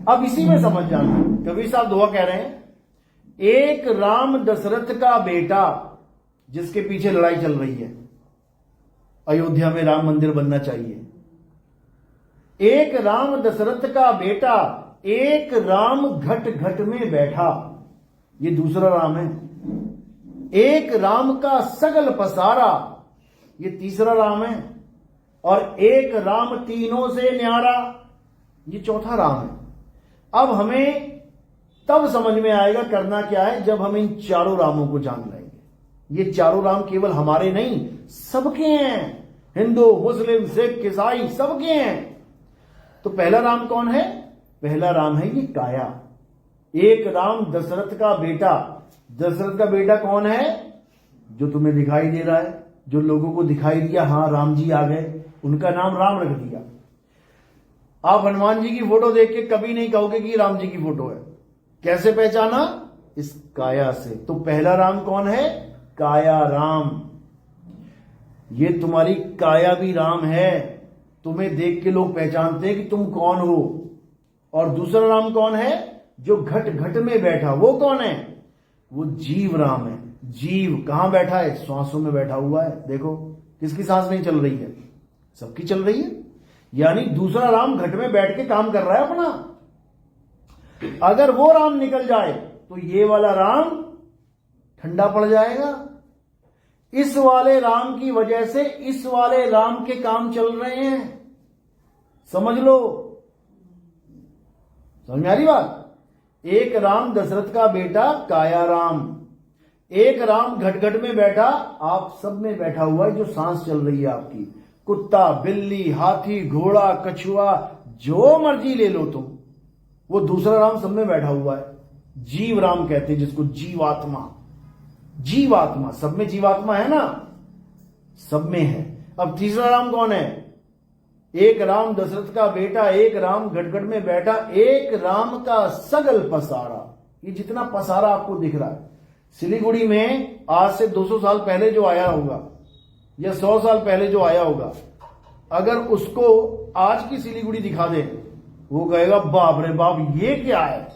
अब इसी में समझ जाना, कबीर साहब दुआ कह रहे हैं, एक राम दशरथ का बेटा, जिसके पीछे लड़ाई चल रही है, अयोध्या में राम मंदिर बनना चाहिए। एक राम दशरथ का बेटा, एक राम घट घट में बैठा, ये दूसरा राम है। एक राम का सगल पसारा, ये तीसरा राम है। और एक राम तीनों से न्यारा, ये चौथा राम है। अब हमें तब समझ में आएगा करना क्या है, जब हम इन चारों रामों को जान लेंगे। ये चारों राम केवल हमारे नहीं, सबके हैं। हिंदू, मुस्लिम, सिख, ईसाई सबके हैं। तो पहला राम कौन है? पहला राम है ये काया। एक राम दशरथ का बेटा। दशरथ का बेटा कौन है? जो तुम्हें दिखाई दे रहा है, जो लोगों को दिखाई दिया, हां राम जी आ गए, उनका नाम राम रख दिया। आप हनुमान जी की फोटो देख के कभी नहीं कहोगे कि राम जी की फोटो है। कैसे पहचाना? इस काया से। तो पहला राम कौन है? काया राम। ये तुम्हारी काया भी राम है, तुम्हें देख के लोग पहचानते हैं कि तुम कौन हो। और दूसरा राम कौन है? जो घट घट में बैठा, वो कौन है? वो जीव राम है। जीव कहां बैठा है? श्वासों में बैठा हुआ है। देखो किसकी सांस नहीं चल रही है? सबकी चल रही है। यानी दूसरा राम घट में बैठ के काम कर रहा है अपना। अगर वो राम निकल जाए तो ये वाला राम ठंडा पड़ जाएगा। इस वाले राम की वजह से इस वाले राम के काम चल रहे हैं। समझ लो, समझ में आ रही बात? एक राम दशरथ का बेटा काया राम, एक राम घट में बैठा, आप सब में बैठा हुआ है, जो सांस चल रही है आपकी। कुत्ता, बिल्ली, हाथी, घोड़ा, कछुआ, जो मर्जी ले लो तुम, वो दूसरा राम सब में बैठा हुआ है। जीव राम कहते हैं जिसको, जीवात्मा। जीवात्मा, सब में जीवात्मा है ना, सब में है। अब तीसरा राम कौन है? एक राम दशरथ का बेटा, एक राम घट में बैठा, एक राम का सगल पसारा। ये जितना पसारा आपको दिख रहा है, सिलीगुड़ी में आज से 200 साल पहले जो आया होगा या 100 साल पहले जो आया होगा, अगर उसको आज की सिलीगुड़ी दिखा दे, वो कहेगा बाप रे बाप ये क्या है।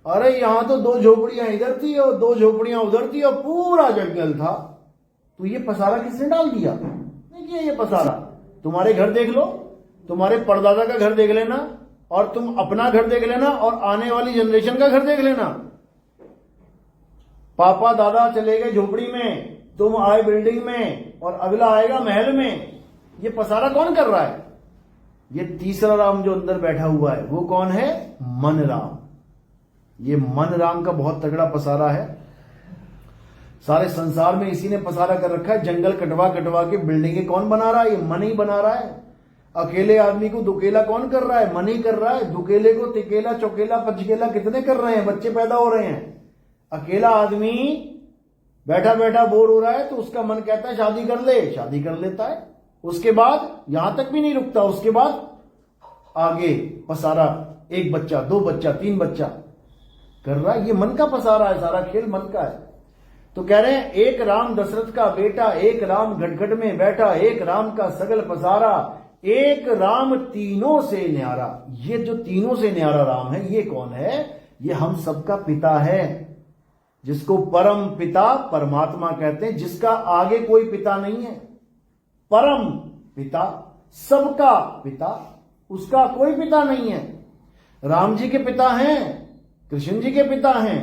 अरे यहां तो 2 झोपड़ियां इधर थी और 2 झोपड़ियां उधर थी और पूरा जंगल था। तो ये पसारा किसने डाल दिया? देखिए ये पसारा, तुम्हारे घर देख लो, तुम्हारे परदादा का घर देख लेना, और तुम अपना घर देख लेना, और आने वाली जनरेशन का घर देख लेना। पापा दादा चले गए झोपड़ी में, तुम आए बिल्डिंग में, और अगला आएगा महल में। ये पसारा कौन कर रहा है? ये तीसरा राम जो अंदर बैठा हुआ है, वो कौन है? मन राम। ये मन राम का बहुत तगड़ा पसारा है। सारे संसार में इसी ने पसारा कर रखा है। जंगल कटवा कटवा के बिल्डिंगें कौन बना रहा है? ये मन ही बना रहा है। अकेले आदमी को दुकेला कौन कर रहा है? मन ही कर रहा है। दुकेले को तिकेला, चौकेला, पचकेला कितने कर रहे हैं? बच्चे पैदा हो रहे हैं। अकेला आदमी बैठा बैठा बोर हो रहा है तो उसका मन कहता है शादी कर ले, शादी कर लेता है। उसके बाद यहां तक भी नहीं रुकता, उसके बाद आगे पसारा, 1 बच्चा, 2 बच्चा, 3 बच्चा कर रहा है। ये मन का पसारा है, सारा खेल मन का है। तो कह रहे हैं एक राम दशरथ का बेटा, एक राम घट में बैठा, एक राम का सगल पसारा, एक राम तीनों से न्यारा। ये जो तीनों से न्यारा राम है, ये कौन है? ये हम सबका पिता है, जिसको परम पिता परमात्मा कहते हैं, जिसका आगे कोई पिता नहीं है। परम पिता, सबका पिता, उसका कोई पिता नहीं है। राम जी के पिता हैं, कृष्ण जी के पिता हैं,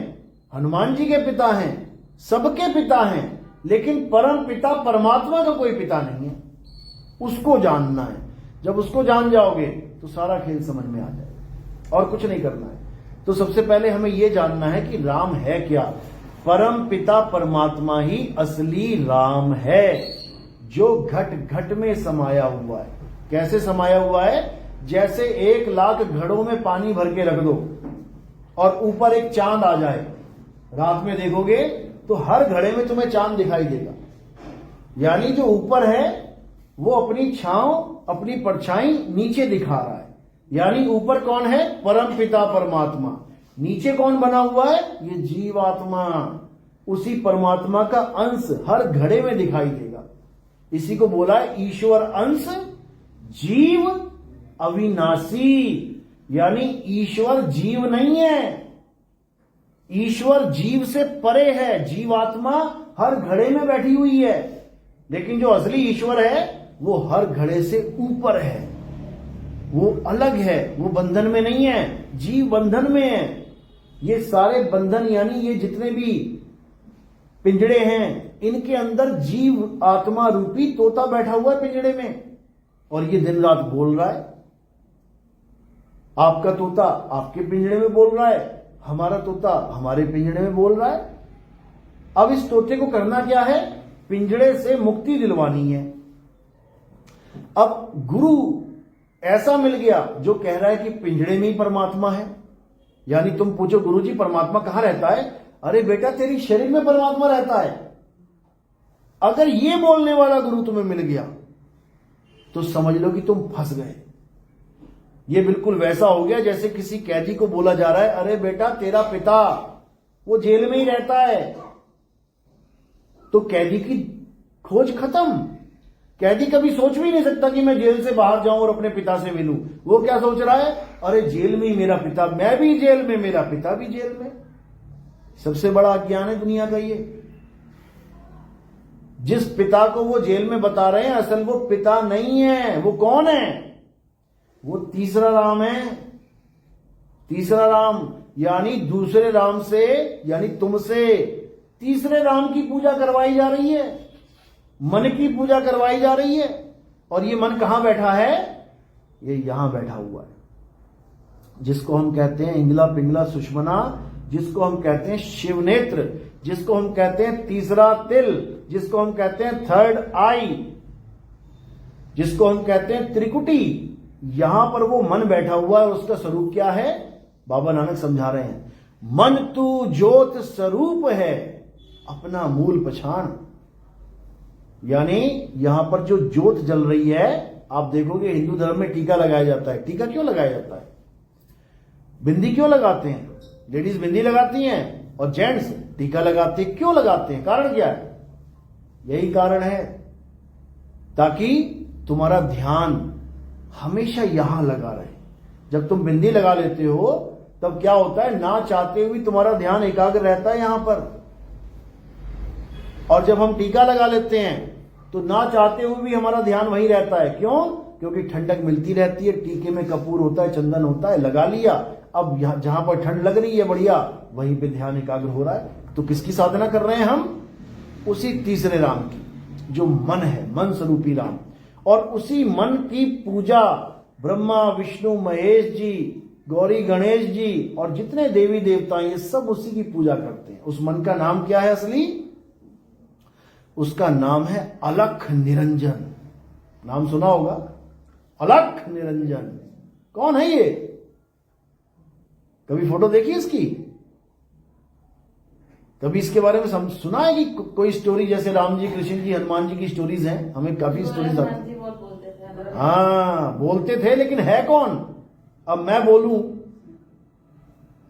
हनुमान जी के पिता हैं, सबके पिता हैं, लेकिन परम पिता परमात्मा का कोई पिता नहीं है। उसको जानना है। जब उसको जान जाओगे तो सारा खेल समझ में आ जाएगा, और कुछ नहीं करना है। तो सबसे पहले हमें यह जानना है कि राम है क्या। परम पिता परमात्मा ही असली राम है, जो घट घट में समाया हुआ है। कैसे समाया हुआ है? जैसे 1 लाख घड़ों में पानी भर के रख दो और ऊपर एक चांद आ जाए, रात में देखोगे तो हर घड़े में तुम्हें चांद दिखाई देगा। यानी जो ऊपर है वो अपनी छांव, अपनी परछाई नीचे दिखा रहा है। यानी ऊपर कौन है? परम पिता परमात्मा। नीचे कौन बना हुआ है? ये जीवात्मा। उसी परमात्मा का अंश हर घड़े में दिखाई देगा। इसी को बोला है ईश्वर अंश जीव अविनाशी। यानी ईश्वर जीव नहीं है, ईश्वर जीव से परे है। जीवात्मा हर घड़े में बैठी हुई है, लेकिन जो असली ईश्वर है वो हर घड़े से ऊपर है, वो अलग है, वो बंधन में नहीं है। जीव बंधन में है। ये सारे बंधन, यानी ये जितने भी पिंजड़े हैं, इनके अंदर जीव आत्मा रूपी तोता बैठा हुआ है पिंजड़े में, और ये दिन रात बोल रहा है। आपका तोता आपके पिंजड़े में बोल रहा है, हमारा तोता हमारे पिंजड़े में बोल रहा है। अब इस तोते को करना क्या है? पिंजड़े से मुक्ति दिलवानी है। अब गुरु ऐसा मिल गया जो कह रहा है कि पिंजड़े में ही परमात्मा है। यानी तुम पूछो गुरुजी परमात्मा कहां रहता है, अरे बेटा तेरी शरीर में परमात्मा रहता है। अगर ये बोलने वाला गुरु तुम्हें मिल गया तो समझ लो कि तुम फंस गए। ये बिल्कुल वैसा हो गया जैसे किसी कैदी को बोला जा रहा है, अरे बेटा तेरा पिता वो जेल में ही रहता है। तो कैदी की खोज खत्म। कैदी कभी सोच भी नहीं सकता कि मैं जेल से बाहर जाऊं और अपने पिता से मिलूं। वो क्या सोच रहा है, अरे जेल में ही मेरा पिता, मैं भी जेल में, मेरा पिता भी जेल में। सबसे बड़ा अज्ञान है दुनिया का ये। जिस पिता को वो जेल में बता रहे हैं असल वो पिता नहीं है। वो कौन है? वो तीसरा राम है। तीसरा राम यानी दूसरे राम से, यानी तुमसे तीसरे राम की पूजा करवाई जा रही है, मन की पूजा करवाई जा रही है। और ये मन कहां बैठा है? ये यहां बैठा हुआ है, जिसको हम कहते हैं इंगला पिंगला सुषमना, जिसको हम कहते हैं शिव नेत्र, जिसको हम कहते हैं तीसरा तिल, जिसको हम कहते हैं थर्ड आई, जिसको हम कहते हैं त्रिकुटी। यहां पर वो मन बैठा हुआ है। उसका स्वरूप क्या है? बाबा नानक समझा रहे हैं, मन तू ज्योत स्वरूप है, अपना मूल पछाण। यानी यहां पर जो ज्योत जल रही है, आप देखोगे हिंदू धर्म में टीका लगाया जाता है। टीका क्यों लगाया जाता है? बिंदी क्यों लगाते हैं? लेडीज बिंदी लगाती हैं और जेंट्स टीका लगाते हैं। क्यों लगाते हैं? कारण क्या है? यही कारण है ताकि तुम्हारा ध्यान हमेशा यहां लगा रहे। जब तुम बिंदी लगा लेते हो तब क्या होता है, ना चाहते हुए तुम्हारा ध्यान एकाग्र रहता है यहां पर। और जब हम टीका लगा लेते हैं तो ना चाहते हुए भी हमारा ध्यान वहीं रहता है। क्यों? क्योंकि ठंडक मिलती रहती है। टीके में कपूर होता है, चंदन होता है, लगा लिया। अब जहां पर ठंड लग रही है बढ़िया, वहीं पे ध्यान एकाग्र हो रहा है। तो किसकी साधना कर रहे हैं हम? उसी तीसरे राम की, जो मन है, मन स्वरूपी राम। और उसी मन की पूजा ब्रह्मा विष्णु महेश जी, गौरी गणेश जी और जितने देवी देवता हैं, ये सब उसी की पूजा करते हैं। उस मन का नाम क्या है असली? उसका नाम है अलख निरंजन। नाम सुना होगा, अलख निरंजन। कौन है ये? कभी फोटो देखी इसकी? कभी इसके बारे में सुना है कि कोई स्टोरी, जैसे राम जी, कृष्ण जी, हनुमान जी की स्टोरीज हैं, हमें काफी स्टोरीज आती। हाँ बोलते थे, लेकिन है कौन? अब मैं बोलूं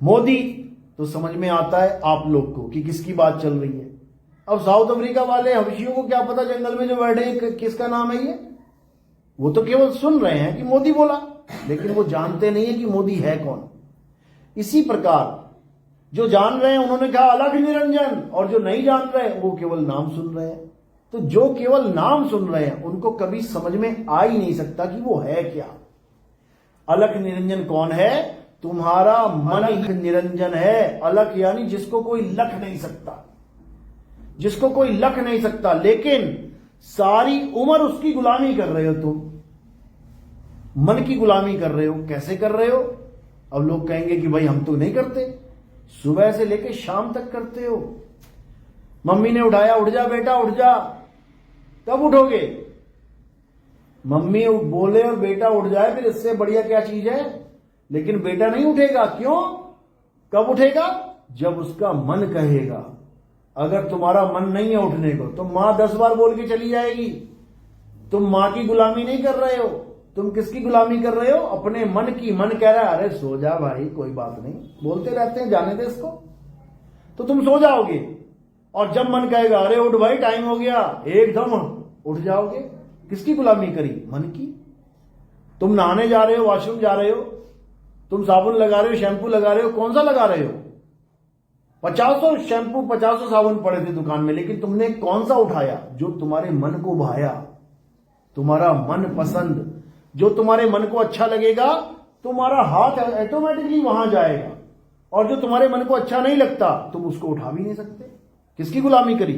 मोदी तो समझ में आता है आप लोग को कि किसकी बात चल रही है। अब साउथ अफ्रीका वाले हबशियों को क्या पता जंगल में जो बैठे हैं किसका नाम है ये? वो तो केवल सुन रहे हैं कि मोदी बोला, लेकिन वो जानते नहीं है कि मोदी है कौन। इसी प्रकार जो जान रहे हैं उन्होंने कहा अलग निरंजन, और जो नहीं जान रहे वो केवल नाम सुन रहे हैं। तो जो केवल नाम सुन रहे हैं उनको कभी समझ में आ ही नहीं सकता कि वो है क्या। अलख निरंजन कौन है? तुम्हारा मन निरंजन है। अलख यानी जिसको कोई लख नहीं सकता, जिसको कोई लख नहीं सकता, लेकिन सारी उम्र उसकी गुलामी कर रहे हो तुम। मन की गुलामी कर रहे हो। कैसे कर रहे हो? अब लोग कहेंगे कि भाई हम तो नहीं करते, सुबह से लेकर शाम तक करते हो। मम्मी ने उठाया, उठ जा बेटा उठ जा। कब उठोगे? मम्मी बोले और बेटा उठ जाए, फिर इससे बढ़िया क्या चीज है? लेकिन बेटा नहीं उठेगा। क्यों? कब उठेगा? जब उसका मन कहेगा। अगर तुम्हारा मन नहीं है उठने को तो मां 10 बार बोल के चली जाएगी। तुम मां की गुलामी नहीं कर रहे हो। तुम किसकी गुलामी कर रहे हो? अपने मन की। मन कह रहा है अरे सो जा भाई, कोई बात नहीं, बोलते रहते हैं, जाने दे इसको। तो तुम सो जाओगे। और जब मन कहेगा अरे उठ भाई टाइम हो गया, एकदम उठ जाओगे। किसकी गुलामी करी? मन की। तुम नहाने जा रहे हो, वॉशरूम जा रहे हो, तुम साबुन लगा रहे हो, शैंपू लगा रहे हो, कौन सा लगा रहे हो? 50 शैंपू 50 साबुन पड़े थे दुकान में, लेकिन तुमने कौन सा उठाया? जो तुम्हारे मन को भाया, तुम्हारा मन पसंद, जो तुम्हारे मन को अच्छा लगेगा, तुम्हारा हाथ ऑटोमेटिकली वहां जाएगा। और जो तुम्हारे मन को अच्छा नहीं लगता तुम उसको उठा भी नहीं सकते। किसकी गुलामी करी?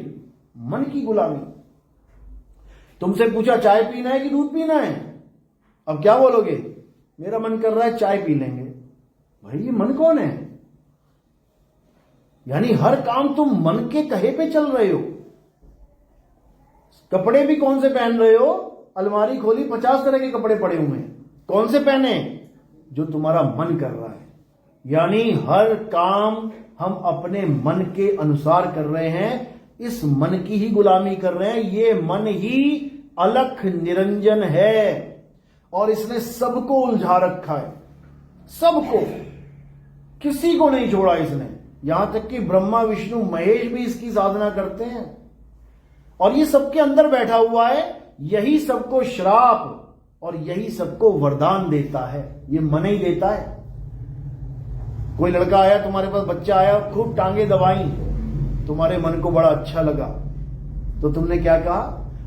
मन की गुलामी। तुमसे पूछा चाय पीना है कि दूध पीना है? अब क्या बोलोगे? मेरा मन कर रहा है चाय पी लेंगे। भाई ये मन कौन है? यानी हर काम तुम मन के कहे पे चल रहे हो। कपड़े भी कौन से पहन रहे हो? अलमारी खोली, 50 तरह के कपड़े पड़े हुए हैं। कौन से पहने? जो तुम्हारा मन कर रहा है। यानी हर काम हम अपने मन के अनुसार कर रहे हैं, इस मन की ही गुलामी कर रहे हैं। ये मन ही अलख निरंजन है और इसने सबको उलझा रखा है, सबको, किसी को नहीं छोड़ा इसने। यहां तक कि ब्रह्मा विष्णु महेश भी इसकी साधना करते हैं और ये सबके अंदर बैठा हुआ है। यही सबको श्राप और यही सबको वरदान देता है, ये मन ही देता है। कोई लड़का आया तुम्हारे पास, बच्चा आया, खूब टांगे दबाई, तुम्हारे मन को बड़ा अच्छा लगा, तो तुमने क्या कहा?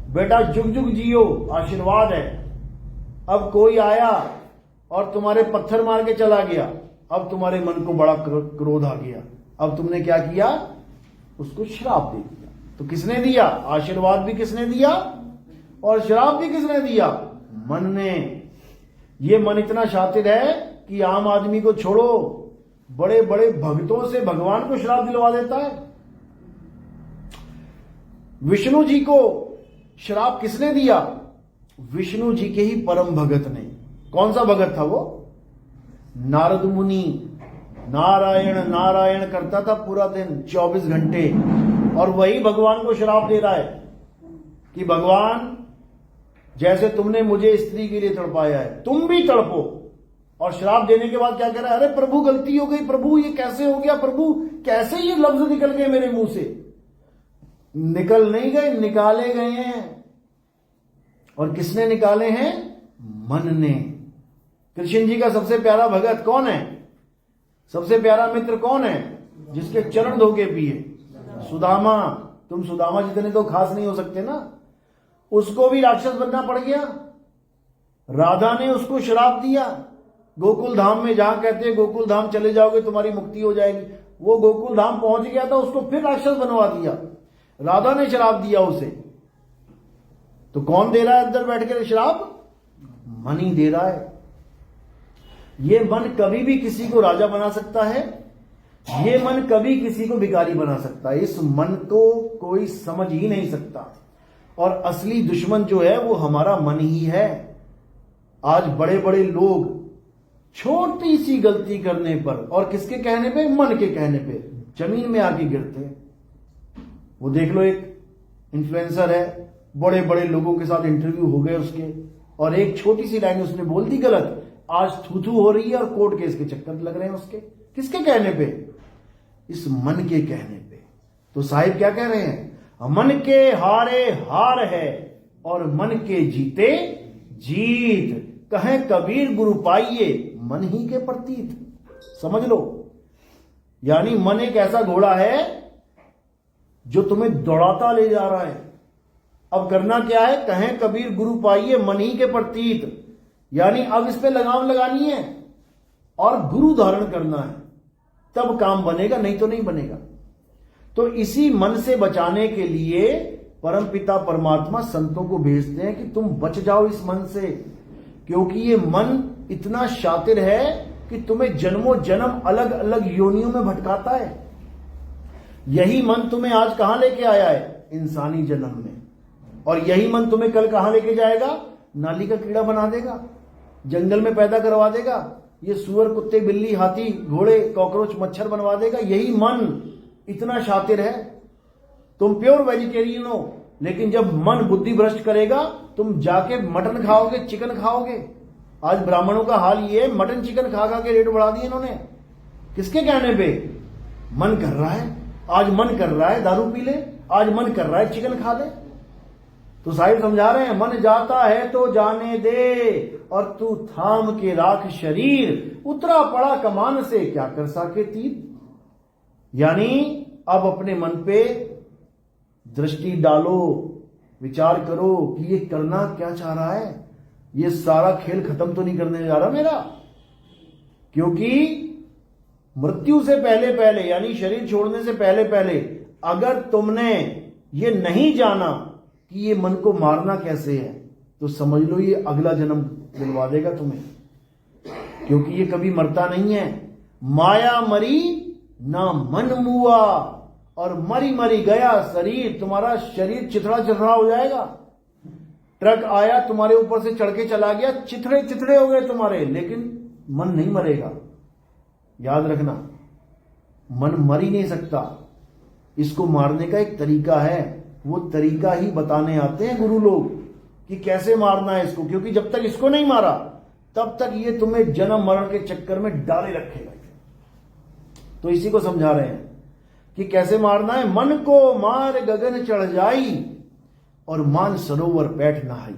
बेटा जुग जुग जियो, आशीर्वाद है। अब कोई आया और तुम्हारे पत्थर मार के चला गया, अब तुम्हारे मन को बड़ा क्रोध आ गया। अब तुमने क्या किया? उसको श्राप दे दिया। तो किसने दिया? आशीर्वाद भी किसने दिया और श्राप भी किसने दिया? मन ने। ये मन इतना शातिर है कि आम आदमी को छोड़ो, बड़े बड़े भक्तों से भगवान को श्राप दिलवा देता है। विष्णु जी को श्राप किसने दिया? विष्णु जी के ही परम भगत ने। कौन सा भगत था वो? नारद मुनि। नारायण नारायण करता था पूरा दिन 24 घंटे, और वही भगवान को श्राप दे रहा है कि भगवान, जैसे तुमने मुझे स्त्री के लिए तड़पाया है, तुम भी तड़पो। और श्राप देने के बाद क्या कह रहा है? अरे प्रभु गलती हो गई, प्रभु ये कैसे हो गया, प्रभु कैसे ये लफ्ज निकल गए मेरे मुंह से? निकल नहीं गए, निकाले गए हैं। और किसने निकाले हैं? मन ने। कृष्ण जी का सबसे प्यारा भगत कौन है? सबसे प्यारा मित्र कौन है? जिसके चरण धो के पिए? सुदामा। तुम सुदामा जितने तो खास नहीं हो सकते ना, उसको भी राक्षस बनना पड़ गया। राधा ने उसको श्राप दिया, गोकुल धाम में, जहां कहते हैं गोकुल धाम चले जाओगे तुम्हारी मुक्ति हो जाएगी, वो गोकुल धाम पहुंच गया था, उसको फिर राक्षस बनवा दिया। राधा ने श्राप दिया उसे। तो कौन दे रहा है अंदर बैठ कर श्राप? मन ही दे रहा है। ये मन कभी भी किसी को राजा बना सकता है, ये मन कभी किसी को भिखारी बना सकता है। इस मन को कोई समझ ही नहीं सकता, और असली दुश्मन जो है वो हमारा मन ही है। आज बड़े बड़े लोग छोटी सी गलती करने पर, और किसके कहने पे? मन के कहने पे जमीन में आके गिरते हैं। वो देख लो, एक इन्फ्लुएंसर है, बड़े बड़े लोगों के साथ इंटरव्यू हो गए उसके, और एक छोटी सी लाइन उसने बोल दी गलत, आज थू हो रही है और कोर्ट केस के चक्कर लग रहे हैं उसके। किसके कहने पे? इस मन के कहने पे। तो साहिब क्या कह रहे हैं? मन के हारे हार है और मन के जीते जीत। कहें कबीर गुरु पाइये मन ही के प्रतीत। समझ लो, यानी मन एक ऐसा घोड़ा है जो तुम्हें दौड़ाता ले जा रहा है। अब करना क्या है? कहें कबीर गुरु पाइये मन ही के प्रतीत, यानी अब इस पे लगाम लगानी है और गुरु धारण करना है, तब काम बनेगा, नहीं तो नहीं बनेगा। तो इसी मन से बचाने के लिए परमपिता परमात्मा संतों को भेजते हैं कि तुम बच जाओ इस मन से, क्योंकि ये मन इतना शातिर है कि तुम्हें जन्मों जन्म अलग अलग योनियों में भटकाता है। यही मन तुम्हें आज कहां लेके आया है? इंसानी जन्म में। और यही मन तुम्हें कल कहां लेके जाएगा? नाली का कीड़ा बना देगा, जंगल में पैदा करवा देगा, ये सुअर कुत्ते बिल्ली हाथी घोड़े कॉकरोच मच्छर बनवा देगा। यही मन इतना शातिर है। तुम प्योर वेजिटेरियन हो, लेकिन जब मन बुद्धि भ्रष्ट करेगा, तुम जाके मटन खाओगे, चिकन खाओगे। आज ब्राह्मणों का हाल ये है, मटन चिकन खा खा के रेट बढ़ा दिए इन्होंने। किसके कहने पे? मन कर रहा है, आज मन कर रहा है दारू पी ले, आज मन कर रहा है चिकन खा ले। तो साहिब समझा रहे हैं, मन जाता है तो जाने दे, और तू थाम के राख शरीर, उतरा पड़ा कमान से क्या कर सके तीर। यानी अब अपने मन पे दृष्टि डालो, विचार करो कि ये करना क्या चाह रहा है, ये सारा खेल खत्म तो नहीं करने जा रहा मेरा। क्योंकि मृत्यु से पहले पहले, यानी शरीर छोड़ने से पहले पहले, अगर तुमने ये नहीं जाना कि ये मन को मारना कैसे है, तो समझ लो ये अगला जन्म दिलवा देगा तुम्हें, क्योंकि ये कभी मरता नहीं है। माया मरी ना मन मुआ, और मरी मरी गया शरीर, तुम्हारा शरीर चिथड़ा चिथड़ा हो जाएगा। ट्रक आया तुम्हारे ऊपर से चढ़ के चला गया, चिथड़े चिथड़े हो गए तुम्हारे, लेकिन मन नहीं मरेगा। याद रखना, मन मर ही नहीं सकता। इसको मारने का एक तरीका है, वो तरीका ही बताने आते हैं गुरु लोग कि कैसे मारना है इसको, क्योंकि जब तक इसको नहीं मारा तब तक ये तुम्हें जन्म मरण के चक्कर में डाले रखेगा। तो इसी को समझा रहे हैं कि कैसे मारना है। मन को मार गगन चढ़ जाई और मान सरोवर बैठ नहाई।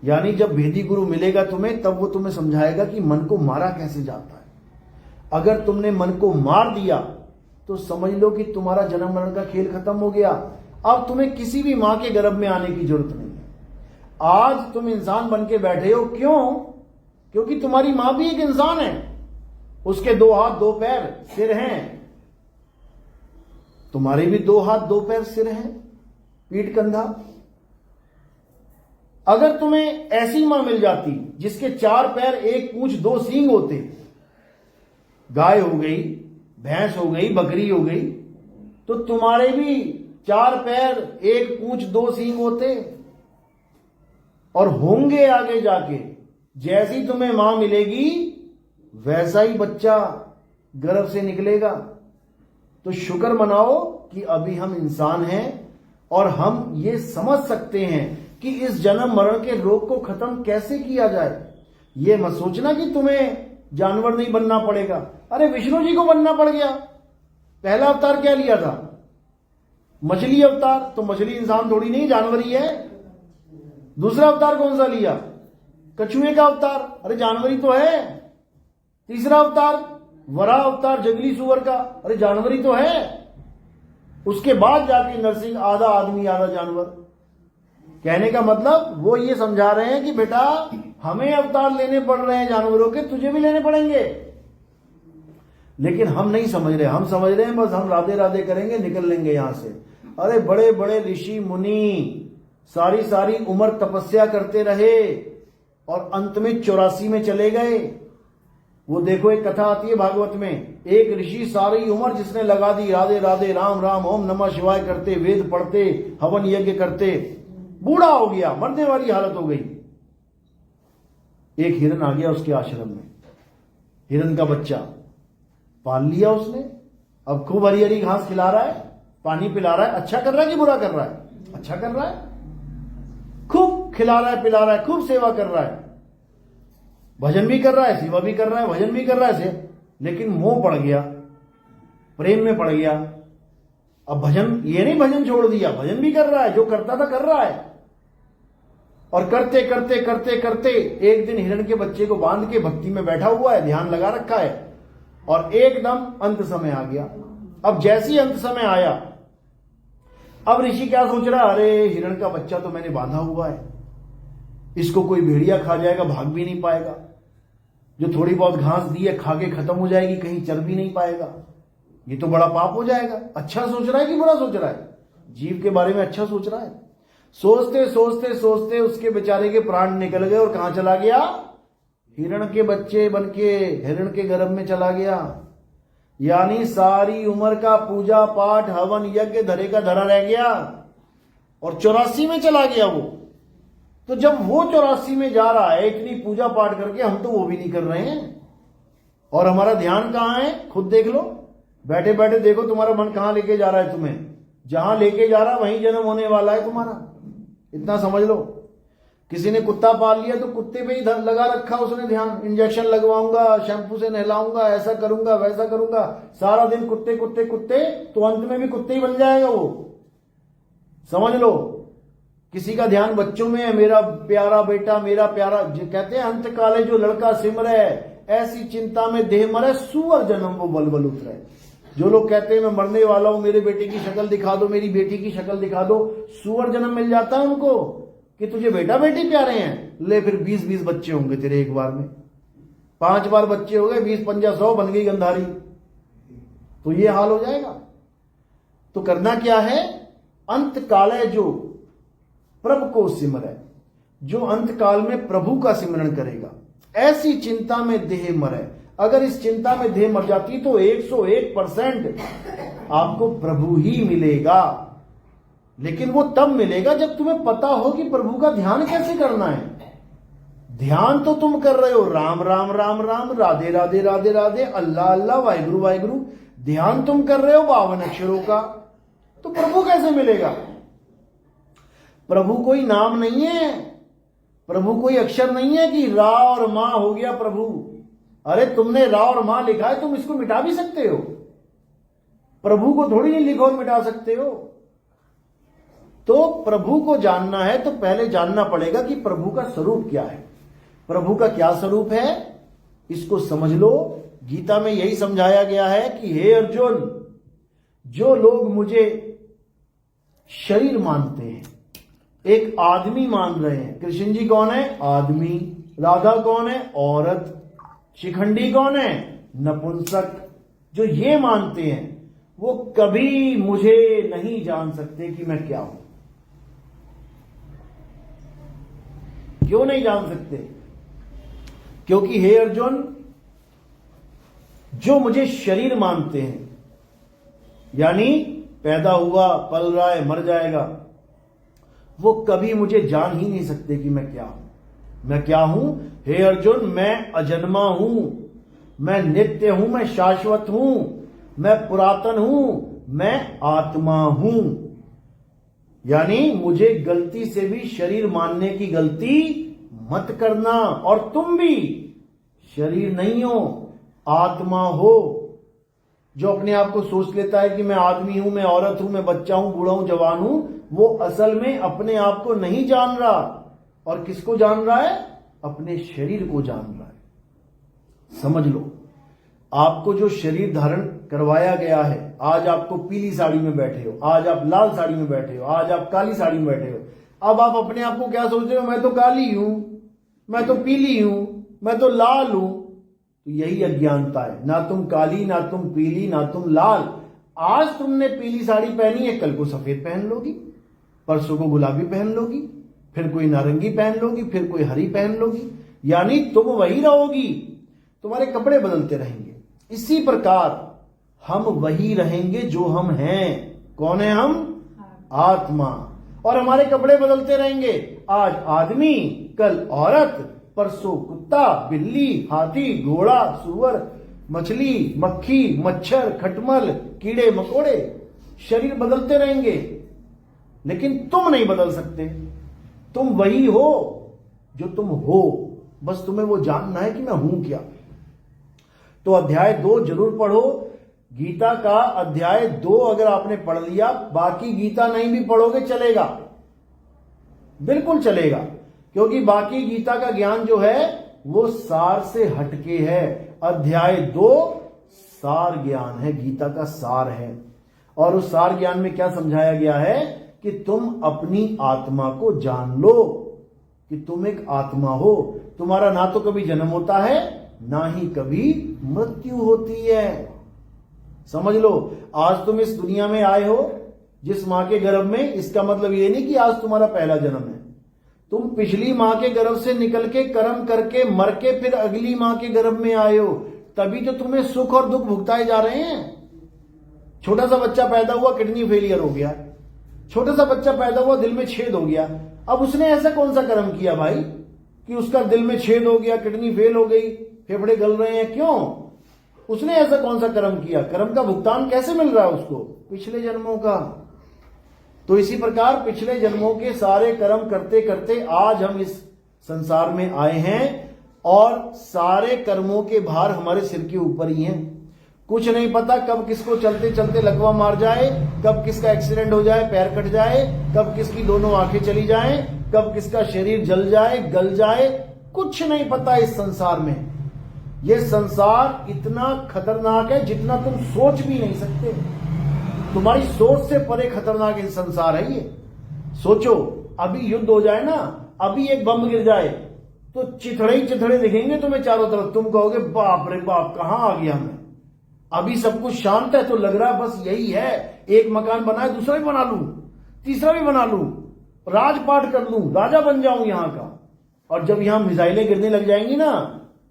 यानी जब भेदी गुरु मिलेगा तुम्हें, तब वो तुम्हें समझाएगा कि मन को मारा कैसे जाता है। अगर तुमने मन को मार दिया तो समझ लो कि तुम्हारा जन्म मरण का खेल खत्म हो गया। अब तुम्हें किसी भी मां के गर्भ में आने की जरूरत नहीं है। आज तुम इंसान बन के बैठे हो, क्यों? क्योंकि तुम्हारी मां भी एक इंसान है, उसके 2 हाथ 2 पैर सिर हैं, तुम्हारे भी 2 हाथ 2 पैर सिर हैं, पीठ कंधा। अगर तुम्हें ऐसी मां मिल जाती जिसके 4 पैर 1 पूंछ 2 सींग होते, गाय हो गई, भैंस हो गई, बकरी हो गई, तो तुम्हारे भी 4 पैर 1 पूंछ 2 सींग होते और होंगे आगे जाके। जैसी तुम्हें मां मिलेगी वैसा ही बच्चा गर्भ से निकलेगा। तो शुक्र मनाओ कि अभी हम इंसान हैं और हम ये समझ सकते हैं कि इस जन्म मरण के रोग को खत्म कैसे किया जाए। ये मत सोचना कि तुम्हें जानवर नहीं बनना पड़ेगा। अरे विष्णु जी को बनना पड़ गया। पहला अवतार क्या लिया था? मछली अवतार। तो मछली इंसान थोड़ी नहीं, जानवर ही है। दूसरा अवतार कौन सा लिया? कछुए का अवतार। अरे जानवर ही तो है। तीसरा अवतार वराह अवतार, जंगली सुअर का। अरे जानवर ही तो है। उसके बाद जाके नरसिंह, आधा आदमी आधा जानवर। कहने का मतलब वो ये समझा रहे हैं कि बेटा हमें अवतार लेने पड़ रहे हैं जानवरों के, तुझे भी लेने पड़ेंगे। लेकिन हम नहीं समझ रहे। हम समझ रहे हैं बस हम राधे राधे करेंगे, निकल लेंगे यहां से। अरे बड़े बड़े ऋषि मुनि सारी सारी उम्र तपस्या करते रहे और अंत में 84 में चले गए। वो देखो एक कथा आती है भागवत में, एक ऋषि सारी उम्र जिसने लगा दी राधे राधे राम राम ओम नमः शिवाय करते, वेद पढ़ते, हवन यज्ञ करते, बूढ़ा हो गया, मरने वाली हालत हो गई। एक हिरन आ गया उसके आश्रम में, हिरन का बच्चा पाल लिया उसने। अब खूब हरी हरी घास खिला रहा है, पानी पिला रहा है। अच्छा कर रहा है कि बुरा कर रहा है? अच्छा कर रहा है। खूब खिला रहा है, पिला रहा है, खूब सेवा कर रहा है, भजन भी कर रहा है, सेवा भी कर रहा है, भजन भी कर रहा है से। लेकिन मोह पड़ गया, प्रेम में पड़ गया। अब भजन, ये नहीं भजन छोड़ दिया, भजन भी कर रहा है, जो करता था कर रहा है। और करते करते करते करते एक दिन हिरण के बच्चे को बांध के भक्ति में बैठा हुआ है, ध्यान लगा रखा है, और एकदम अंत समय आ गया। अब जैसी अंत समय आया, अब ऋषि क्या सोच रहा है? अरे हिरण का बच्चा तो मैंने बांधा हुआ है, इसको कोई भेड़िया खा जाएगा, भाग भी नहीं पाएगा। जो थोड़ी बहुत घास दी है खा के खत्म हो जाएगी, कहीं चर भी नहीं पाएगा, ये तो बड़ा पाप हो जाएगा। अच्छा सोच रहा है कि बुरा सोच रहा है? जीव के बारे में अच्छा सोच रहा है। सोचते सोचते सोचते उसके बेचारे के प्राण निकल गए और कहां चला गया? हिरण के बच्चे बन के हिरण के गर्भ में चला गया। यानी सारी उम्र का पूजा पाठ हवन यज्ञ धरे का धरा रह गया और 84 में चला गया वो। तो जब वो 84 में जा रहा है इतनी पूजा पाठ करके, हम तो वो भी नहीं कर रहे हैं। और हमारा ध्यान कहां है? खुद देख लो, बैठे बैठे देखो तुम्हारा मन कहां लेके जा रहा है तुम्हें। जहां लेके जा रहा है वहीं जन्म होने वाला है तुम्हारा, इतना समझ लो। किसी ने कुत्ता पाल लिया तो कुत्ते पे ही लगा रखा उसने ध्यान, इंजेक्शन लगवाऊंगा, शैम्पू से नहलाऊंगा, ऐसा करूंगा वैसा करूंगा, सारा दिन कुत्ते कुत्ते कुत्ते, तो अंत में भी कुत्ते ही बन जाएगा वो, समझ लो। किसी का ध्यान बच्चों में है, मेरा प्यारा बेटा, मेरा प्यारा, कहते हैं अंत काले जो लड़का सिमरे, ऐसी चिंता में देह मरे, सुअर जन्म वो बलबल उतरे। जो लोग कहते हैं मैं मरने वाला हूं, मेरे बेटे की शक्ल दिखा दो, मेरी बेटी की शक्ल दिखा दो, सुअर जन्म मिल जाता है उनको कि तुझे बेटा बेटी प्यारे हैं, ले फिर 20-20 बच्चे होंगे तेरे एक बार में, 5 बार बच्चे हो गए, 20 पंजा 100, बन गई गंधारी। तो ये हाल हो जाएगा। तो करना क्या है? अंत काल जो प्रभु को सिमरे, जो अंत काल में प्रभु का सिमरण करेगा, ऐसी चिंता में देह मरे। अगर इस चिंता में देह मर जाती तो 101% आपको प्रभु ही मिलेगा। लेकिन वो तब मिलेगा जब तुम्हें पता हो कि प्रभु का ध्यान कैसे करना है। ध्यान तो तुम कर रहे हो राम राम राम राम, राधे राधे राधे राधे, अल्लाह अल्लाह, वाहिगुरु वाहिगुरु, ध्यान तुम कर रहे हो 52 अक्षरों का, तो प्रभु कैसे मिलेगा? प्रभु कोई नाम नहीं है, प्रभु कोई अक्षर नहीं है कि रा और मां हो गया प्रभु। अरे तुमने रा और मां लिखा है, तुम इसको मिटा भी सकते हो, प्रभु को थोड़ी नहीं लिखो और मिटा सकते हो। तो प्रभु को जानना है तो पहले जानना पड़ेगा कि प्रभु का स्वरूप क्या है। प्रभु का क्या स्वरूप है इसको समझ लो। गीता में यही समझाया गया है कि हे अर्जुन, जो लोग मुझे शरीर मानते हैं, एक आदमी मान रहे हैं। कृष्ण जी कौन है? आदमी। राधा कौन है? औरत। शिखंडी कौन है? नपुंसक। जो ये मानते हैं वो कभी मुझे नहीं जान सकते कि मैं क्या हूं। क्यों नहीं जान सकते? क्योंकि हे अर्जुन, जो मुझे शरीर मानते हैं, यानी पैदा हुआ, पल रहा है, मर जाएगा, वो कभी मुझे जान ही नहीं सकते कि मैं क्या हूं। मैं क्या हूं? हे अर्जुन, मैं अजन्मा हूं, मैं नित्य हूं, मैं शाश्वत हूं, मैं पुरातन हूं, मैं आत्मा हूं। यानी मुझे गलती से भी शरीर मानने की गलती मत करना। और तुम भी शरीर नहीं हो, आत्मा हो। जो अपने आप को सोच लेता है कि मैं आदमी हूं, मैं औरत हूं, मैं बच्चा हूं, बूढ़ा हूं, जवान हूं, वो असल में अपने आप को नहीं जान रहा। और किसको जान रहा है? अपने शरीर को जान रहा है। समझ लो, आपको जो शरीर धारण करवाया गया है, आज आपको पीली साड़ी में बैठे हो, आज आप लाल साड़ी में बैठे हो, आज आप काली साड़ी में बैठे हो। अब आप अपने आप को क्या सोच रहे हो? मैं तो काली हूं, मैं तो पीली हूं, मैं तो लाल हूं। तो यही अज्ञानता है। ना तुम काली, ना तुम पीली, ना तुम लाल। आज तुमने पीली साड़ी पहनी है, कल को सफेद पहन लोगी, परसों को गुलाबी पहन लोगी, फिर कोई नारंगी पहन लोगी, फिर कोई हरी पहन लोगी। यानी तुम वही रहोगी, तुम्हारे कपड़े बदलते रहेंगे। इसी प्रकार हम वही रहेंगे जो हम हैं। कौन है हम? आत्मा। और हमारे कपड़े बदलते रहेंगे। आज आदमी, कल औरत, परसों कुत्ता, बिल्ली, हाथी, घोड़ा, सुअर, मछली, मक्खी, मच्छर, खटमल, कीड़े मकोड़े। शरीर बदलते रहेंगे, लेकिन तुम नहीं बदल सकते। तुम वही हो जो तुम हो। बस तुम्हें वो जानना है कि मैं हूं क्या। तो अध्याय 2 जरूर पढ़ो। गीता का अध्याय 2 अगर आपने पढ़ लिया, बाकी गीता नहीं भी पढ़ोगे चलेगा, बिल्कुल चलेगा। क्योंकि बाकी गीता का ज्ञान जो है वो सार से हटके है। अध्याय 2 सार ज्ञान है, गीता का सार है। और उस सार ज्ञान में क्या समझाया गया है कि तुम अपनी आत्मा को जान लो कि तुम एक आत्मा हो। तुम्हारा ना तो कभी जन्म होता है, ना ही कभी मृत्यु होती है। समझ लो, आज तुम इस दुनिया में आए हो जिस मां के गर्भ में, इसका मतलब ये नहीं कि आज तुम्हारा पहला जन्म है। तुम पिछली मां के गर्भ से निकल के कर्म करके मर के फिर अगली मां के गर्भ में आए हो। तभी तो तुम्हें सुख और दुख भुगताए जा रहे हैं। छोटा सा बच्चा पैदा हुआ, किडनी फेलियर हो गया। छोटा सा बच्चा पैदा हुआ, दिल में छेद हो गया। अब उसने ऐसा कौन सा कर्म किया भाई कि उसका दिल में छेद हो गया, किडनी फेल हो गई, फेफड़े गल रहे हैं? क्यों? उसने ऐसा कौन सा कर्म किया? कर्म का भुगतान कैसे मिल रहा है उसको? पिछले जन्मों का। तो इसी प्रकार पिछले जन्मों के सारे कर्म करते करते आज हम इस संसार में आए हैं और सारे कर्मों के भार हमारे सिर के ऊपर ही हैं। कुछ नहीं पता कब किसको चलते चलते लकवा मार जाए, कब किसका एक्सीडेंट हो जाए, पैर कट जाए, कब किसकी दोनों आंखें चली जाएं, कब किसका शरीर जल जाए, गल जाए। कुछ नहीं पता इस संसार में। ये संसार इतना खतरनाक है जितना तुम सोच भी नहीं सकते। तुम्हारी सोच से परे खतरनाक ये संसार है। ये सोचो, अभी युद्ध हो जाए ना, अभी एक बम गिर जाए तो चिथड़े ही चिथड़े दिखेंगे तुम्हें चारों तरफ। तुम कहोगे बाप रे बाप, कहां आ गया मैं। अभी सब कुछ शांत है तो लग रहा है बस यही है, एक मकान बनाए दूसरा भी बना लूं, तीसरा भी बना लूं, राजपाट कर लूं, राजा बन जाऊं यहां का। और जब यहां मिसाइलें गिरने लग जाएंगी ना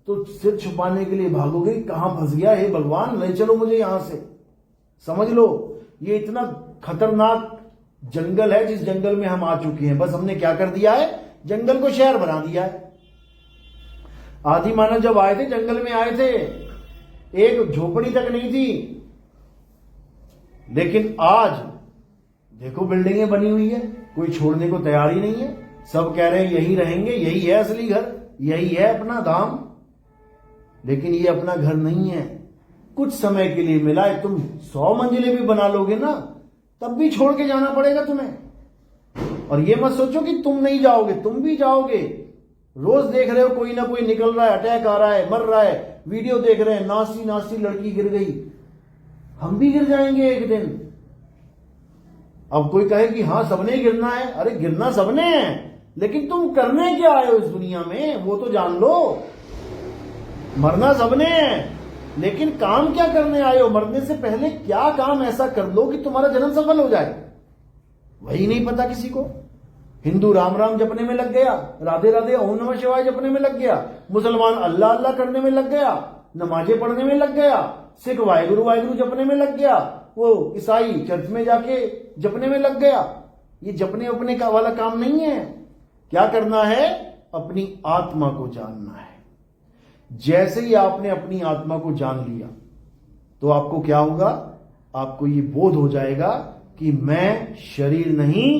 तो सिर छुपाने के लिए भागोगे, कहां फंस गया हे भगवान, ले चलो मुझे यहां से। समझ लो, ये इतना खतरनाक जंगल है जिस जंगल में हम आ चुके हैं, बस हमने क्या कर दिया है, जंगल को शहर बना दिया है। आदि मानव जब आए थे जंगल में आए थे, एक झोपड़ी तक नहीं थी, लेकिन आज देखो बिल्डिंगें बनी हुई है, कोई छोड़ने को तैयार ही नहीं है। सब कह रहे हैं यही रहेंगे, यही है असली घर, यही है अपना धाम। लेकिन ये अपना घर नहीं है, कुछ समय के लिए मिला है। तुम 100 मंजिलें भी बना लोगे ना, तब भी छोड़ के जाना पड़ेगा तुम्हें। और ये मत सोचो कि तुम नहीं जाओगे, तुम भी जाओगे। रोज देख रहे हो कोई ना कोई निकल रहा है, अटैक आ रहा है, मर रहा है, वीडियो देख रहे हैं, नासी नासी लड़की गिर गई। हम भी गिर जाएंगे एक दिन। अब कोई कहे कि हाँ सबने गिरना है, अरे गिरना सबने है, लेकिन तुम करने क्या आए हो इस दुनिया में वो तो जान लो। मरना सबने है, लेकिन काम क्या करने आए हो, मरने से पहले क्या काम ऐसा कर लो कि तुम्हारा जन्म सफल हो जाए, वही नहीं पता किसी को। हिंदू राम राम जपने में लग गया, राधे राधे ओम नमः शिवाय जपने में लग गया, मुसलमान अल्लाह अल्लाह करने में लग गया, नमाजें पढ़ने में लग गया, सिख वाहिगुरु वाहिगुरु जपने में लग गया, वो ईसाई चर्च में जाके जपने में लग गया। ये जपने अपने का वाला काम नहीं है। क्या करना है, अपनी आत्मा को जानना है। जैसे ही आपने अपनी आत्मा को जान लिया तो आपको क्या होगा, आपको ये बोध हो जाएगा कि मैं शरीर नहीं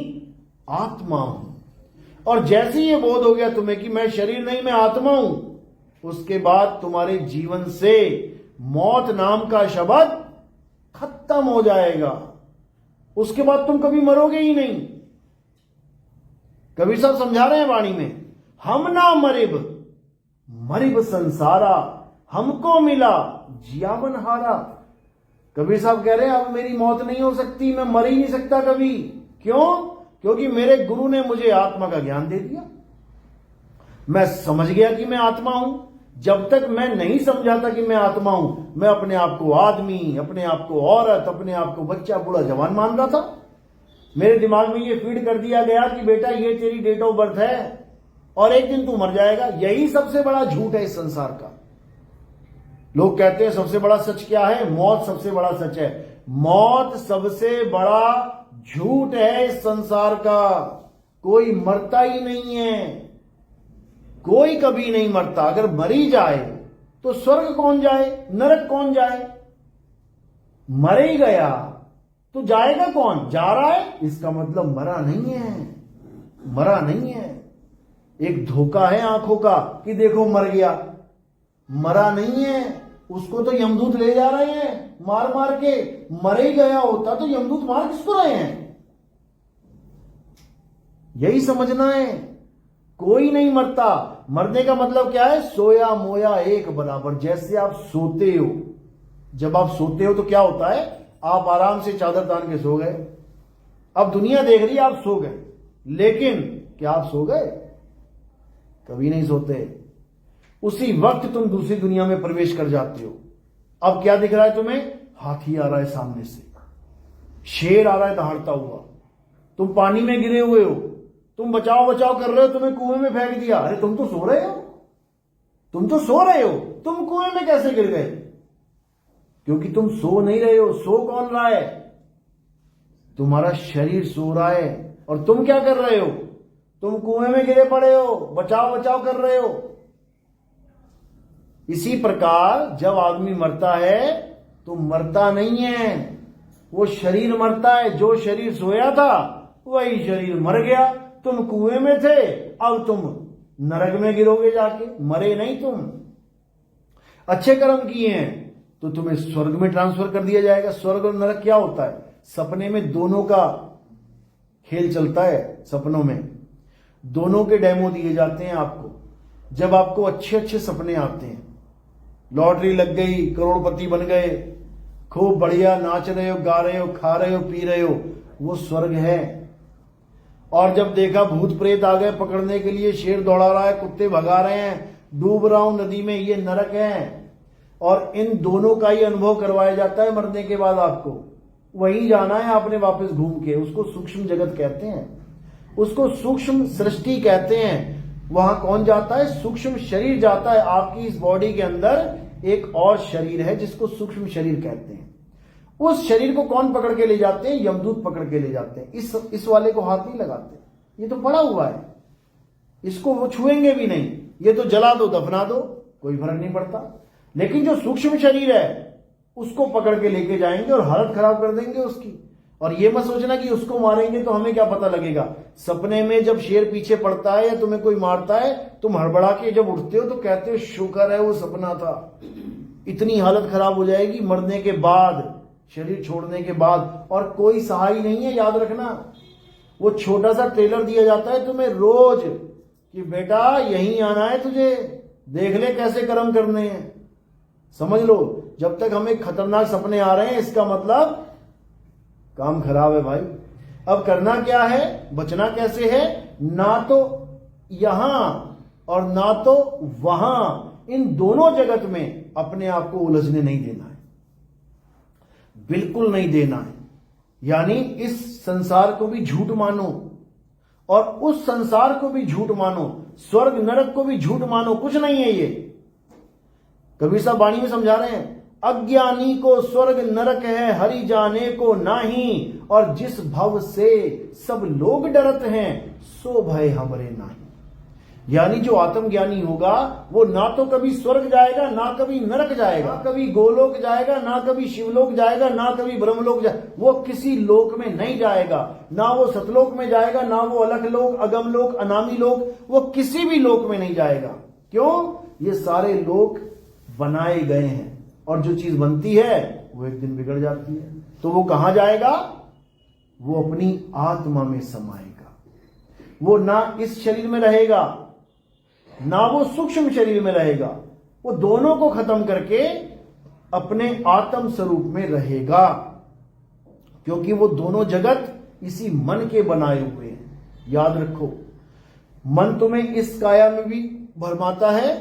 आत्मा हूं। और जैसे ही ये बोध हो गया तुम्हें कि मैं शरीर नहीं मैं आत्मा हूं, उसके बाद तुम्हारे जीवन से मौत नाम का शब्द खत्म हो जाएगा। उसके बाद तुम कभी मरोगे ही नहीं। कबीर साहब समझा रहे हैं वाणी में, हम ना मरिब मरिब संसारा, हमको मिला जियावन हारा। कबीर साहब कह रहे हैं अब मेरी मौत नहीं हो सकती, मैं मर ही नहीं सकता कभी। क्यों? क्योंकि मेरे गुरु ने मुझे आत्मा का ज्ञान दे दिया। मैं समझ गया कि मैं आत्मा हूं। जब तक मैं नहीं समझा था कि मैं आत्मा हूं, मैं अपने आप को आदमी, अपने आप को औरत, अपने आप को बच्चा बूढ़ा जवान मान रहा था। मेरे दिमाग में ये फीड कर दिया गया कि बेटा ये तेरी डेट ऑफ बर्थ है और एक दिन तू मर जाएगा। यही सबसे बड़ा झूठ है इस संसार का। लोग कहते हैं सबसे बड़ा सच क्या है, मौत सबसे बड़ा सच है। मौत सबसे बड़ा झूठ है इस संसार का। कोई मरता ही नहीं है, कोई कभी नहीं मरता। अगर मरी जाए तो स्वर्ग कौन जाए, नरक कौन जाए? मर ही गया तो जाएगा कौन? जा रहा है, इसका मतलब मरा नहीं है, मरा नहीं है। एक धोखा है आंखों का कि देखो मर गया, मरा नहीं है। उसको तो यमदूत ले जा रहे हैं मार मार के। मर ही गया होता तो यमदूत मार किसको रहे हैं? यही समझना है, कोई नहीं मरता। मरने का मतलब क्या है, सोया मोया एक बराबर। जैसे आप सोते हो, जब आप सोते हो तो क्या होता है, आप आराम से चादर तान के सो गए। अब दुनिया देख रही है आप सो गए, लेकिन क्या आप सो गए? कभी नहीं सोते। उसी वक्त तुम दूसरी दुनिया में प्रवेश कर जाते हो। अब क्या दिख रहा है तुम्हें? हाथी आ रहा है सामने से, शेर आ रहा है दहाड़ता हुआ, तुम पानी में गिरे हुए हो, तुम बचाओ बचाओ कर रहे हो, तुम्हें कुएं में फेंक दिया। अरे तुम तो सो रहे हो, तुम तो सो रहे हो, तुम कुएं में कैसे गिर गए? क्योंकि तुम सो नहीं रहे हो। सो कौन रहा है? तुम्हारा शरीर सो रहा है और तुम क्या कर रहे हो? तुम कुएं में गिरे पड़े हो, बचाव बचाव कर रहे हो। इसी प्रकार जब आदमी मरता है तो मरता नहीं है, वो शरीर मरता है। जो शरीर सोया था वही शरीर मर गया। तुम कुएं में थे, अब तुम नरक में गिरोगे जाके, मरे नहीं तुम। अच्छे कर्म किए हैं तो तुम्हें स्वर्ग में ट्रांसफर कर दिया जाएगा। स्वर्ग और नरक क्या होता है? सपने में दोनों का खेल चलता है। सपनों में दोनों के डेमो दिए जाते हैं आपको। जब आपको अच्छे अच्छे सपने आते हैं, लॉटरी लग गई, करोड़पति बन गए, खूब बढ़िया नाच रहे हो, गा रहे हो, खा रहे हो, पी रहे हो, वो स्वर्ग है। और जब देखा भूत प्रेत आ गए पकड़ने के लिए, शेर दौड़ा रहा है, कुत्ते भगा रहे हैं, डूब रहा हूं नदी में, ये नरक है। और इन दोनों का ही अनुभव करवाया जाता है मरने के बाद आपको। वहीं जाना है आपने वापस घूम के। उसको सूक्ष्म जगत कहते हैं, उसको सूक्ष्म सृष्टि कहते हैं। वहां कौन जाता है? सूक्ष्म शरीर जाता है। आपकी इस बॉडी के अंदर एक और शरीर है जिसको सूक्ष्म शरीर कहते हैं। उस शरीर को कौन पकड़ के ले जाते हैं? यमदूत पकड़ के ले जाते हैं। इस वाले को हाथ नहीं लगाते, ये तो पड़ा हुआ है, इसको वो छुएंगे भी नहीं, ये तो जला दो दफना दो, कोई फर्क नहीं पड़ता। लेकिन जो सूक्ष्म शरीर है उसको पकड़ के लेके जाएंगे और हालत खराब कर देंगे उसकी। और ये मत सोचना कि उसको मारेंगे तो हमें क्या पता लगेगा। सपने में जब शेर पीछे पड़ता है या तुम्हें कोई मारता है, तुम हड़बड़ा के जब उठते हो तो कहते हो शुक्र है वो सपना था। इतनी हालत खराब हो जाएगी मरने के बाद, शरीर छोड़ने के बाद, और कोई सहाय नहीं है। याद रखना, वो छोटा सा ट्रेलर दिया जाता है तुम्हें रोज कि बेटा यहीं आना है तुझे, देख ले कैसे कर्म करने हैं। समझ लो, जब तक हमें खतरनाक सपने आ रहे हैं इसका मतलब काम खराब है भाई। अब करना क्या है, बचना कैसे है? ना तो यहां और ना तो वहां, इन दोनों जगत में अपने आप को उलझने नहीं देना है, बिल्कुल नहीं देना है। यानी इस संसार को भी झूठ मानो और उस संसार को भी झूठ मानो, स्वर्ग नरक को भी झूठ मानो, कुछ नहीं है ये। कबीर साहब वाणी में समझा रहे हैं, अज्ञानी को स्वर्ग नरक है हरि जाने को नाही, और जिस भव से सब लोग डरत हैं सो भय हमरे नाही। यानी जो आत्मज्ञानी होगा वो ना तो कभी स्वर्ग जाएगा, ना कभी नरक जाएगा, ना कभी गोलोक जाएगा, ना कभी शिवलोक जाएगा, ना कभी ब्रह्मलोक जाएगा। वो किसी लोक में नहीं जाएगा, ना वो सतलोक में जाएगा, ना वो अलख लोक, अगम लोक, अनामी लोक, वो किसी भी लोक में नहीं जाएगा। क्यों? ये सारे लोक बनाए गए हैं और जो चीज बनती है वो एक दिन बिगड़ जाती है। तो वो कहां जाएगा? वो अपनी आत्मा में समाएगा। वो ना इस शरीर में रहेगा, ना वो सूक्ष्म शरीर में रहेगा, वो दोनों को खत्म करके अपने आत्म स्वरूप में रहेगा। क्योंकि वो दोनों जगत इसी मन के बनाए हुए हैं। याद रखो, मन तुम्हें इस काया में भी भरमाता है,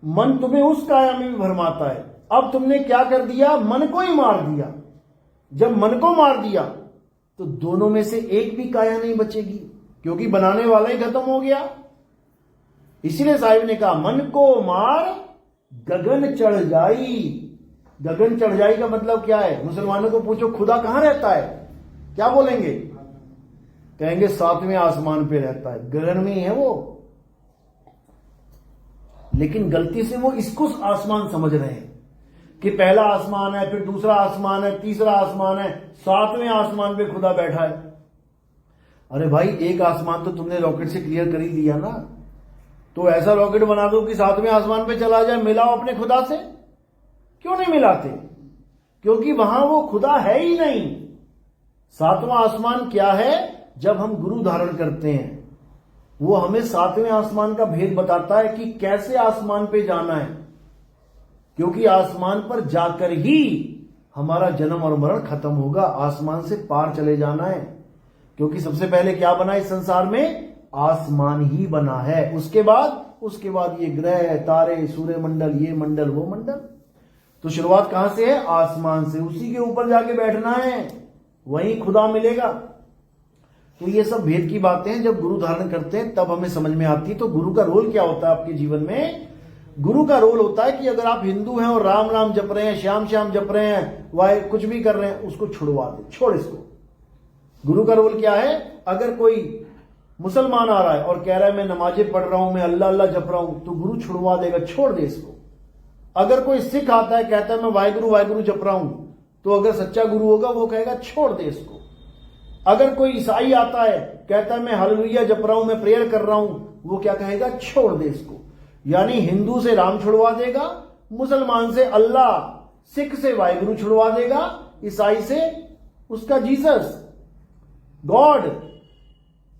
मन तुम्हें उस काया में भी भरमाता है। अब तुमने क्या कर दिया? मन को ही मार दिया। जब मन को मार दिया तो दोनों में से एक भी काया नहीं बचेगी, क्योंकि बनाने वाला ही खत्म हो गया। इसीलिए साहिब ने कहा, मन को मार गगन चढ़ जाई। गगन चढ़ जाई का मतलब क्या है? मुसलमानों को पूछो खुदा कहां रहता है, क्या बोलेंगे? कहेंगे 7वें आसमान पे रहता है, गगन में ही है वो। लेकिन गलती से वो इसको आसमान समझ रहे हैं कि पहला आसमान है, फिर दूसरा आसमान है, तीसरा आसमान है, 7वें आसमान पे खुदा बैठा है। अरे भाई, एक आसमान तो तुमने रॉकेट से क्लियर कर ही दिया ना, तो ऐसा रॉकेट बना दो कि 7वें आसमान पे चला जाए, मिलाओ अपने खुदा से। क्यों नहीं मिलाते? क्योंकि वहां वो खुदा है ही नहीं। 7वां आसमान क्या है? जब हम गुरु धारण करते हैं वो हमें 7वें आसमान का भेद बताता है कि कैसे आसमान पे जाना है। क्योंकि आसमान पर जाकर ही हमारा जन्म और मरण खत्म होगा, आसमान से पार चले जाना है। क्योंकि सबसे पहले क्या बना इस संसार में? आसमान ही बना है। उसके बाद ये ग्रह, तारे, सूर्य मंडल, ये मंडल, वो मंडल। तो शुरुआत कहां से है? आसमान से। उसी के ऊपर जाके बैठना है, वहीं खुदा मिलेगा। तो ये सब भेद की बातें हैं, जब गुरु धारण करते हैं तब हमें समझ में आती है। तो गुरु का रोल क्या होता है आपके जीवन में? गुरु का रोल होता है कि अगर आप हिंदू हैं और राम राम जप रहे हैं, श्याम श्याम जप रहे हैं, वाहे कुछ भी कर रहे हैं, उसको छुड़वा दे, छोड़ इसको। गुरु का रोल क्या है? अगर कोई मुसलमान आ रहा है और कह रहा है मैं नमाजें पढ़ रहा हूं, मैं अल्लाह अल्लाह जप रहा हूं, तो गुरु छुड़वा देगा, छोड़ दे इसको। अगर कोई सिख आता है कहता है मैं वाहिगुरु जप रहा हूं, तो अगर सच्चा गुरु होगा वो कहेगा छोड़ दे इसको। अगर कोई ईसाई आता है कहता है मैं हालेलुया जप रहा हूं, मैं प्रेयर कर रहा हूं, वो क्या कहेगा? छोड़ दे इसको। यानी हिंदू से राम छुड़वा देगा, मुसलमान से अल्लाह, सिख से वाहिगुरु छुड़वा देगा, ईसाई से उसका जीसस, गॉड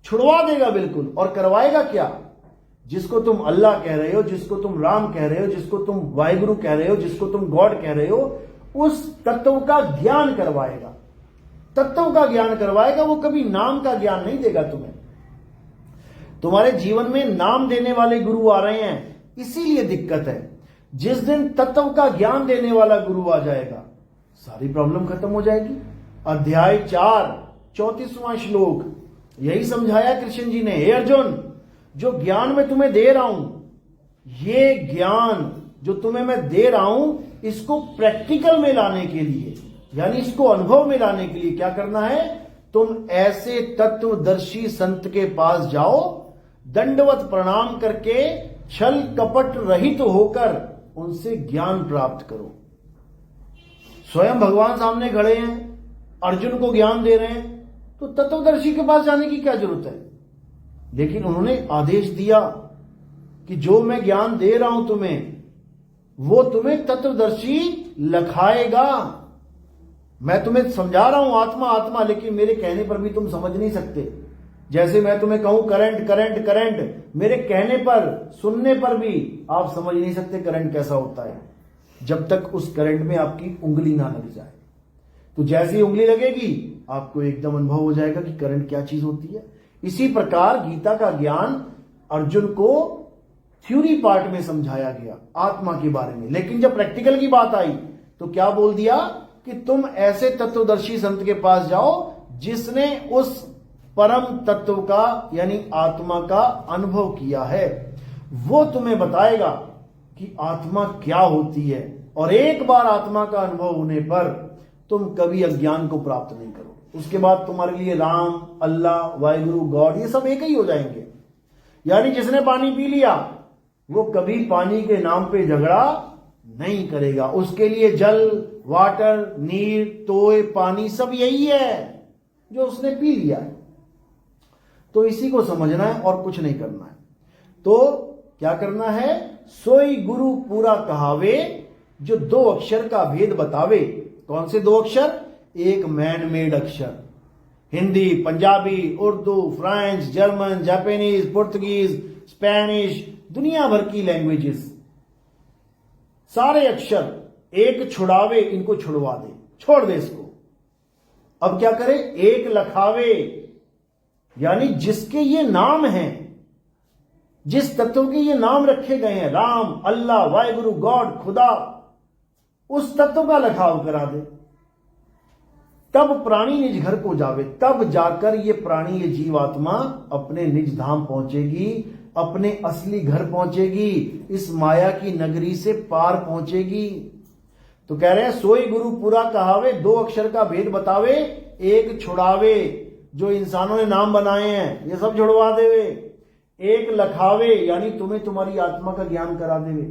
छुड़वा देगा बिल्कुल। और करवाएगा क्या? जिसको तुम अल्लाह कह रहे हो, जिसको तुम राम कह रहे हो, जिसको तुम वाहिगुरु कह रहे हो, जिसको तुम गॉड कह रहे हो, उस तत्व का ज्ञान करवाएगा। तत्व का ज्ञान करवाएगा, वो कभी नाम का ज्ञान नहीं देगा तुम्हें। तुम्हारे जीवन में नाम देने वाले गुरु आ रहे हैं, इसीलिए दिक्कत है। जिस दिन तत्व का ज्ञान देने वाला गुरु आ जाएगा, सारी प्रॉब्लम खत्म हो जाएगी। अध्याय 4 34वां श्लोक यही समझाया कृष्ण जी ने। हे अर्जुन, जो ज्ञान मैं तुम्हें दे रहा हूं, ये ज्ञान जो तुम्हें मैं दे रहा हूं, इसको प्रैक्टिकल में लाने के लिए, यानी इसको अनुभव में लाने के लिए क्या करना है, तुम ऐसे तत्वदर्शी संत के पास जाओ, दंडवत प्रणाम करके छल कपट रहित होकर उनसे ज्ञान प्राप्त करो। स्वयं भगवान सामने खड़े हैं, अर्जुन को ज्ञान दे रहे हैं, तो तत्वदर्शी के पास जाने की क्या जरूरत है। लेकिन उन्होंने आदेश दिया कि जो मैं ज्ञान दे रहा हूं तुम्हें, वो तुम्हें तत्वदर्शी लखाएगा। मैं तुम्हें समझा रहा हूं आत्मा आत्मा, लेकिन मेरे कहने पर भी तुम समझ नहीं सकते। जैसे मैं तुम्हें कहूं करंट करंट करंट, मेरे कहने पर सुनने पर भी आप समझ नहीं सकते करंट कैसा होता है, जब तक उस करंट में आपकी उंगली ना लग जाए। तो जैसे ही उंगली लगेगी आपको एकदम अनुभव हो जाएगा कि करंट क्या चीज होती है। इसी प्रकार गीता का ज्ञान अर्जुन को थ्योरी पार्ट में समझाया गया आत्मा के बारे में, लेकिन जब प्रैक्टिकल की बात आई तो क्या बोल दिया कि तुम ऐसे तत्वदर्शी संत के पास जाओ जिसने उस परम तत्व का यानी आत्मा का अनुभव किया है। वो तुम्हें बताएगा कि आत्मा क्या होती है, और एक बार आत्मा का अनुभव होने पर तुम कभी अज्ञान को प्राप्त नहीं करो। उसके बाद तुम्हारे लिए राम, अल्लाह, वाहिगुरु, गॉड ये सब एक ही हो जाएंगे। यानी जिसने पानी पी लिया वो कभी पानी के नाम पे झगड़ा नहीं करेगा। उसके लिए जल, वाटर, नीर, तोय, पानी सब यही है जो उसने पी लिया है। तो इसी को समझना है और कुछ नहीं करना है। तो क्या करना है, सोई गुरु पूरा कहावे, जो दो अक्षर का भेद बतावे। कौन से दो अक्षर, एक मैन मेड अक्षर, Hindi, Punjabi, Urdu, French, German, Japanese, Portuguese, Spanish, दुनिया भर की लैंग्वेजेस, सारे अक्षर एक छुड़ावे, इनको छुड़वा दे, छोड़ दे इसको। अब क्या करे, एक लखावे, यानी जिसके ये नाम हैं, जिस तत्व के ये नाम रखे गए हैं, राम, अल्लाह, वाहिगुरु, गॉड, खुदा, उस तत्व का लखाव करा दे। तब प्राणी निज घर को जावे, तब जाकर ये प्राणी, ये जीवात्मा अपने निज धाम पहुंचेगी, अपने असली घर पहुंचेगी, इस माया की नगरी से पार पहुंचेगी। तो कह रहे हैं सोई गुरु पूरा कहावे, दो अक्षर का भेद बतावे, एक छुड़ावे, जो इंसानों ने नाम बनाए हैं ये सब छुड़वा देवे, एक लखावे यानी तुम्हें तुम्हारी आत्मा का ज्ञान करा देवे।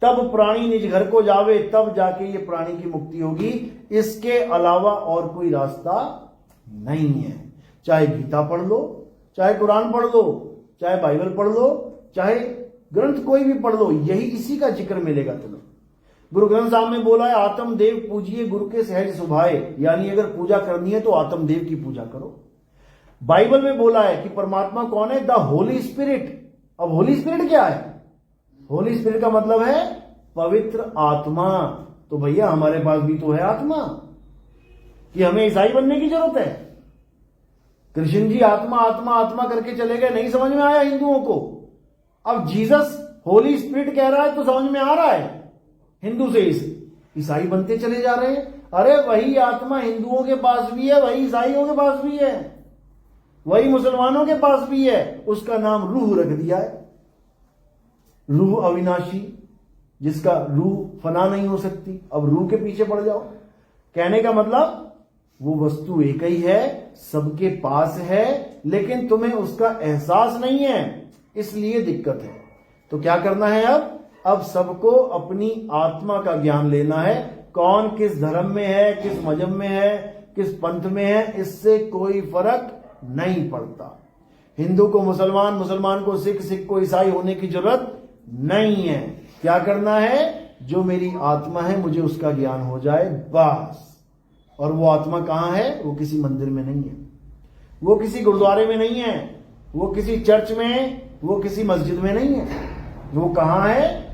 तब प्राणी निज घर को जावे, तब जाके ये प्राणी की मुक्ति होगी। इसके अलावा और कोई रास्ता नहीं है। चाहे गीता पढ़ लो, चाहे कुरान पढ़ लो, चाहे बाइबल पढ़ लो, चाहे ग्रंथ कोई भी पढ़ लो, यही इसी का जिक्र मिलेगा तुम्हें। गुरु ग्रंथ साहब में बोला है आत्मदेव पूजिए गुरु के सहज सुभाए, यानी अगर पूजा करनी है तो आत्मदेव की पूजा करो। बाइबल में बोला है कि परमात्मा कौन है, द होली स्पिरिट। अब होली स्पिरिट क्या है, होली स्पिरिट का मतलब है पवित्र आत्मा। तो भैया हमारे पास भी तो है आत्मा, कि हमें ईसाई बनने की जरूरत है। कृष्ण जी आत्मा आत्मा आत्मा करके चले गए, नहीं समझ में आया हिंदुओं को। अब जीसस होली स्पिरिट कह रहा है तो समझ में आ रहा है, हिंदू से ईसाई बनते चले जा रहे हैं। अरे वही आत्मा हिंदुओं के पास भी है, वही ईसाइयों के पास भी है, वही मुसलमानों के पास भी है, उसका नाम रूह रख दिया है। रूह अविनाशी, जिसका रूह फना नहीं हो सकती, अब रूह के पीछे पड़ जाओ। कहने का मतलब वो वस्तु एक ही है, सबके पास है, लेकिन तुम्हें उसका एहसास नहीं है, इसलिए दिक्कत है। तो क्या करना है अब सबको अपनी आत्मा का ज्ञान लेना है। कौन किस धर्म में है, किस मजहब में है, किस पंथ में है, इससे कोई फर्क नहीं पड़ता। हिंदू को मुसलमान, मुसलमान को सिख, सिख को ईसाई होने की जरूरत नहीं है। क्या करना है, जो मेरी आत्मा है मुझे उसका ज्ञान हो जाए बस। और वो आत्मा कहां है, वो किसी मंदिर में नहीं है, वो किसी गुरुद्वारे में नहीं है, वो किसी चर्च में, वो किसी मस्जिद में नहीं है। वो कहां है,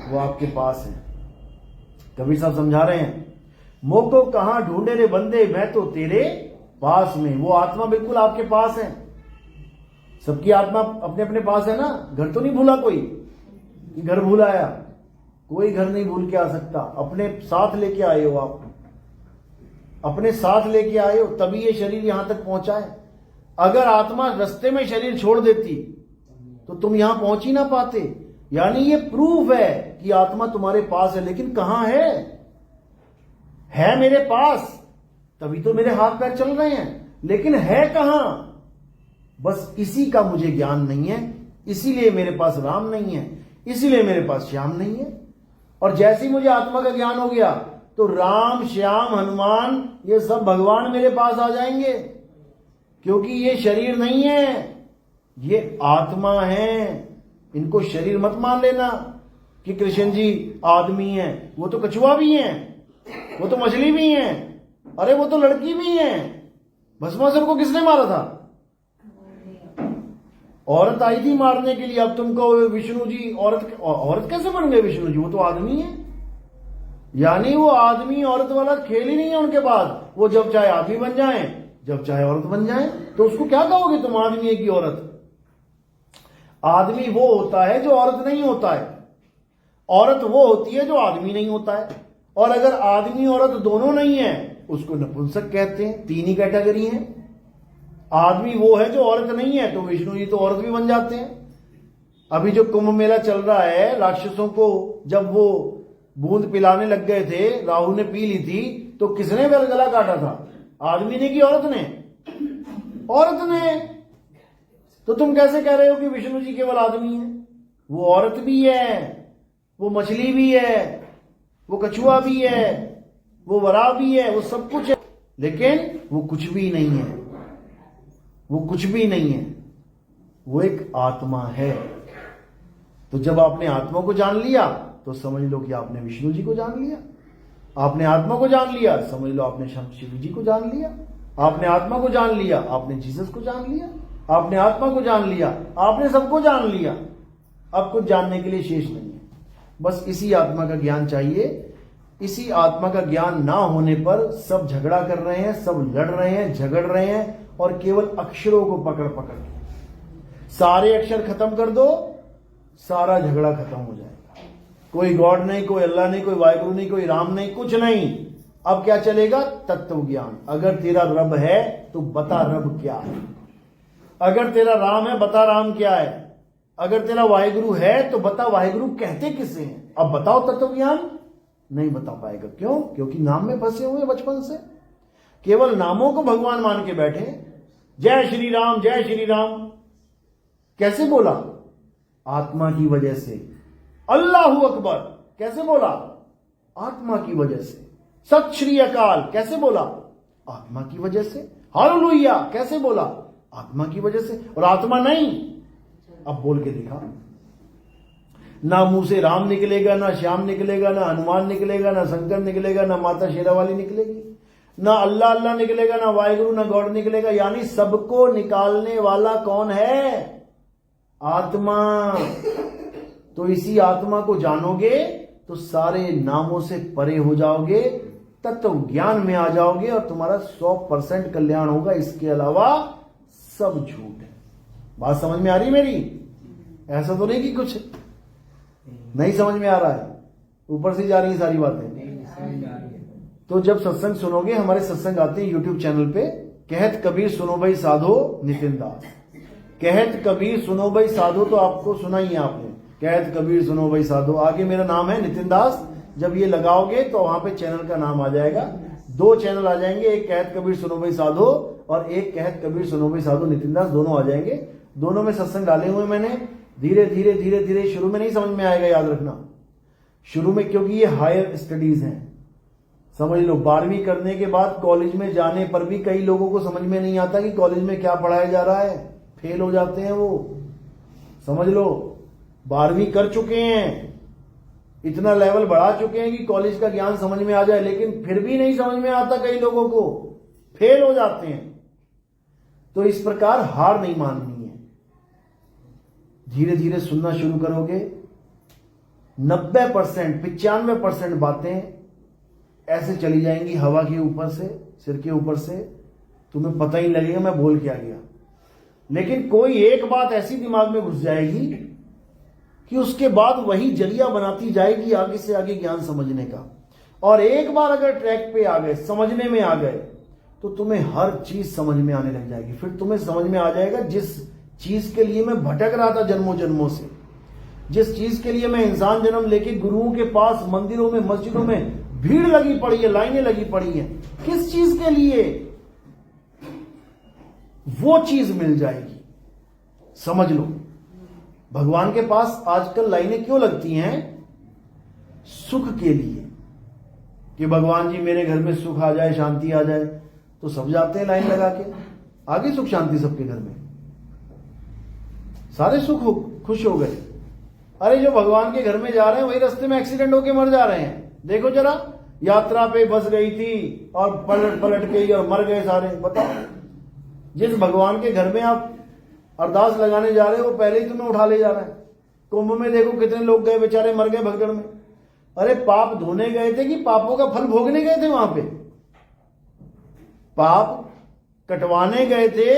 वो आपके पास है। कबीर साहब समझा रहे हैं, मोको कहां ढूंढे रे बंदे, मैं तो तेरे पास में। वो आत्मा बिल्कुल आपके पास है। सबकी आत्मा अपने अपने पास है ना। घर तो नहीं भूला कोई, घर भूल आया, कोई घर नहीं भूल के आ सकता। अपने साथ लेके आए हो, आप अपने साथ लेके आए हो, तभी ये शरीर यहां तक पहुंचा है। अगर आत्मा रास्ते में शरीर छोड़ देती तो तुम यहां पहुंच ही ना पाते। यानी ये प्रूफ है कि आत्मा तुम्हारे पास है, लेकिन कहां है, है मेरे पास, तभी तो मेरे हाथ पैर चल रहे हैं, लेकिन है कहां? बस इसी का मुझे ज्ञान नहीं है, इसीलिए मेरे पास राम नहीं है, इसीलिए मेरे पास श्याम नहीं है। और जैसे ही मुझे आत्मा का ज्ञान हो गया तो राम, श्याम, हनुमान ये सब भगवान मेरे पास आ जाएंगे, क्योंकि ये शरीर नहीं है, ये आत्मा है। इनको शरीर मत मान लेना कि कृष्ण जी आदमी है, वो तो कछुआ भी है, वो तो मछली भी है, अरे वो तो लड़की भी है। भस्मासुर को किसने मारा था? औरत आई थी मारने के लिए। अब तुमको विष्णु जी औरत कैसे बन गए विष्णु जी? वो तो आदमी है। यानी वो आदमी औरत वाला खेल ही नहीं है उनके पास। वो जब चाहे आदमी बन जाए, जब चाहे औरत बन जाए। तो उसको क्या कहोगे तुम, आदमी है कि औरत? आदमी वो होता है जो औरत नहीं होता है, औरत वो होती है जो आदमी नहीं होता है। और अगर आदमी औरत दोनों नहीं है उसको नपुंसक कहते हैं। तीन ही कैटेगरी है। आदमी वो है जो औरत नहीं है, तो विष्णु जी तो औरत भी बन जाते हैं। अभी जो कुंभ मेला चल रहा है, राक्षसों को जब वो बूंद पिलाने लग गए थे, राहु ने पी ली थी, तो किसने गला काटा था? आदमी ने कि औरत ने? औरत ने। तो तुम कैसे कह रहे हो कि विष्णु जी केवल आदमी है? वो औरत भी है, वो मछली भी है, वो कछुआ भी है, वो वरा भी है, वो सब कुछ है, लेकिन वो कुछ भी नहीं है। वो कुछ भी नहीं है, वो एक आत्मा है। तो जब आपने आत्मा को जान लिया तो समझ लो कि आपने विष्णु जी को जान लिया। आपने आत्मा को जान लिया, समझ लो आपने शिव जी को जान लिया। आपने आत्मा को जान लिया, आपने जीसस को जान लिया। आपने आत्मा को जान लिया, आपने सबको जान लिया। अब कुछ जानने के लिए शेष नहीं है। बस इसी आत्मा का ज्ञान चाहिए। इसी आत्मा का ज्ञान ना होने पर सब झगड़ा कर रहे हैं, सब लड़ रहे हैं, झगड़ रहे हैं, और केवल अक्षरों को पकड़ पकड़ के। सारे अक्षर खत्म कर दो, सारा झगड़ा खत्म हो जाएगा। कोई गॉड नहीं, कोई अल्लाह नहीं, कोई वाहिगुरु नहीं, कोई राम नहीं, कुछ नहीं। अब क्या चलेगा? तत्व ज्ञान। अगर तेरा रब है तो बता रब क्या है। अगर तेरा राम है, बता राम क्या है। अगर तेरा वाहिगुरु है तो बता वाहिगुरु कहते किसे हैं। अब बताओ तत्व ज्ञान। नहीं बता पाएगा। क्यों? क्योंकि नाम में फंसे हुए बचपन से। केवल नामों को भगवान मान के बैठे। जय श्री राम, जय श्री राम। कैसे बोला? आत्मा की वजह से। अल्लाहू अकबर कैसे बोला? आत्मा की वजह से। सत श्री अकाल कैसे बोला? आत्मा की वजह से। हालेलुया कैसे बोला? आत्मा की वजह से। और आत्मा नहीं, अब बोल के दिखा। ना मुंह से राम निकलेगा, ना श्याम निकलेगा, ना हनुमान निकलेगा, ना शंकर निकलेगा, ना माता शेरावाली निकलेगी, ना अल्लाह अल्लाह निकलेगा, ना वाहिगुरु, ना गॉड निकलेगा। यानी सबको निकालने वाला कौन है? आत्मा। तो इसी आत्मा को जानोगे तो सारे नामों से परे हो जाओगे, तत्व ज्ञान में आ जाओगे, और तुम्हारा 100% कल्याण होगा। इसके अलावा सब झूठ है। बात समझ में आ रही मेरी? ऐसा तो नहीं कि कुछ नहीं समझ में आ रहा है, ऊपर से जा रही है सारी बातें। तो जब सत्संग सुनोगे, हमारे सत्संग आते हैं यूट्यूब चैनल पे, कहत कबीर सुनो भाई साधो नितिन दास। कहत कबीर सुनो भाई साधो तो आपको सुना ही है आपने। कहत कबीर सुनो भाई साधो, आगे मेरा नाम है नितिन दास। जब ये लगाओगे तो वहां पे चैनल का नाम आ जाएगा। 2 चैनल आ जाएंगे, एक कहत कबीर सुनो भाई साधो और एक कहत कबीर सुनो भाई साधो नितिन दास, दोनों आ जाएंगे। दोनों में सत्संग डाले हुए मैंने। धीरे धीरे धीरे धीरे, शुरू में नहीं समझ में आएगा, याद रखना शुरू में, क्योंकि ये हायर स्टडीज हैं। समझ लो 12वीं करने के बाद कॉलेज में जाने पर भी कई लोगों को समझ में नहीं आता कि कॉलेज में क्या पढ़ाया जा रहा है, फेल हो जाते हैं वो। समझ लो 12वीं कर चुके हैं, इतना लेवल बढ़ा चुके हैं कि कॉलेज का ज्ञान समझ में आ जाए, लेकिन फिर भी नहीं समझ में आता, कई लोगों को फेल हो जाते हैं। तो इस प्रकार हार नहीं माननी है। धीरे धीरे सुनना शुरू करोगे, 90% 95% बातें ऐसे चली जाएंगी हवा के ऊपर से, सिर के ऊपर से, तुम्हें पता ही लगेगा मैं बोल के आ गया। लेकिन कोई एक बात ऐसी दिमाग में घुस जाएगी कि उसके बाद वही जरिया बनाती जाएगी आगे से आगे ज्ञान समझने का। और एक बार अगर ट्रैक पे आ गए, समझने में आ गए, तो तुम्हें हर चीज समझ में आने लग जाएगी। फिर तुम्हें समझ में आ जाएगा जिस चीज के लिए मैं भटक रहा था जन्मों जन्मों से, जिस चीज के लिए मैं इंसान जन्म लेके गुरुओं के पास, मंदिरों में, मस्जिदों में भीड़ लगी पड़ी है, लाइनें लगी पड़ी हैं। किस चीज के लिए? वो चीज मिल जाएगी। समझ लो, भगवान के पास आजकल लाइनें क्यों लगती हैं? सुख के लिए, कि भगवान जी मेरे घर में सुख आ जाए, शांति आ जाए, तो सब जाते हैं लाइन लगा के। आगे सुख शांति सबके घर में, सारे सुख खुश हो गए। अरे जो भगवान के घर में जा रहे हैं वही रास्ते में एक्सीडेंट होके मर जा रहे हैं। देखो जरा, यात्रा पे बस गई थी और पलट गई और मर गए सारे। बताओ, जिस भगवान के घर में आप अरदास लगाने जा रहे हो वो पहले ही तुम्हें उठा ले जा रहा है। कुंभ में देखो कितने लोग गए, बेचारे मर गए भगदड़ में। अरे पाप धोने गए थे कि पापों का फल भोगने गए थे? वहां पे पाप कटवाने गए थे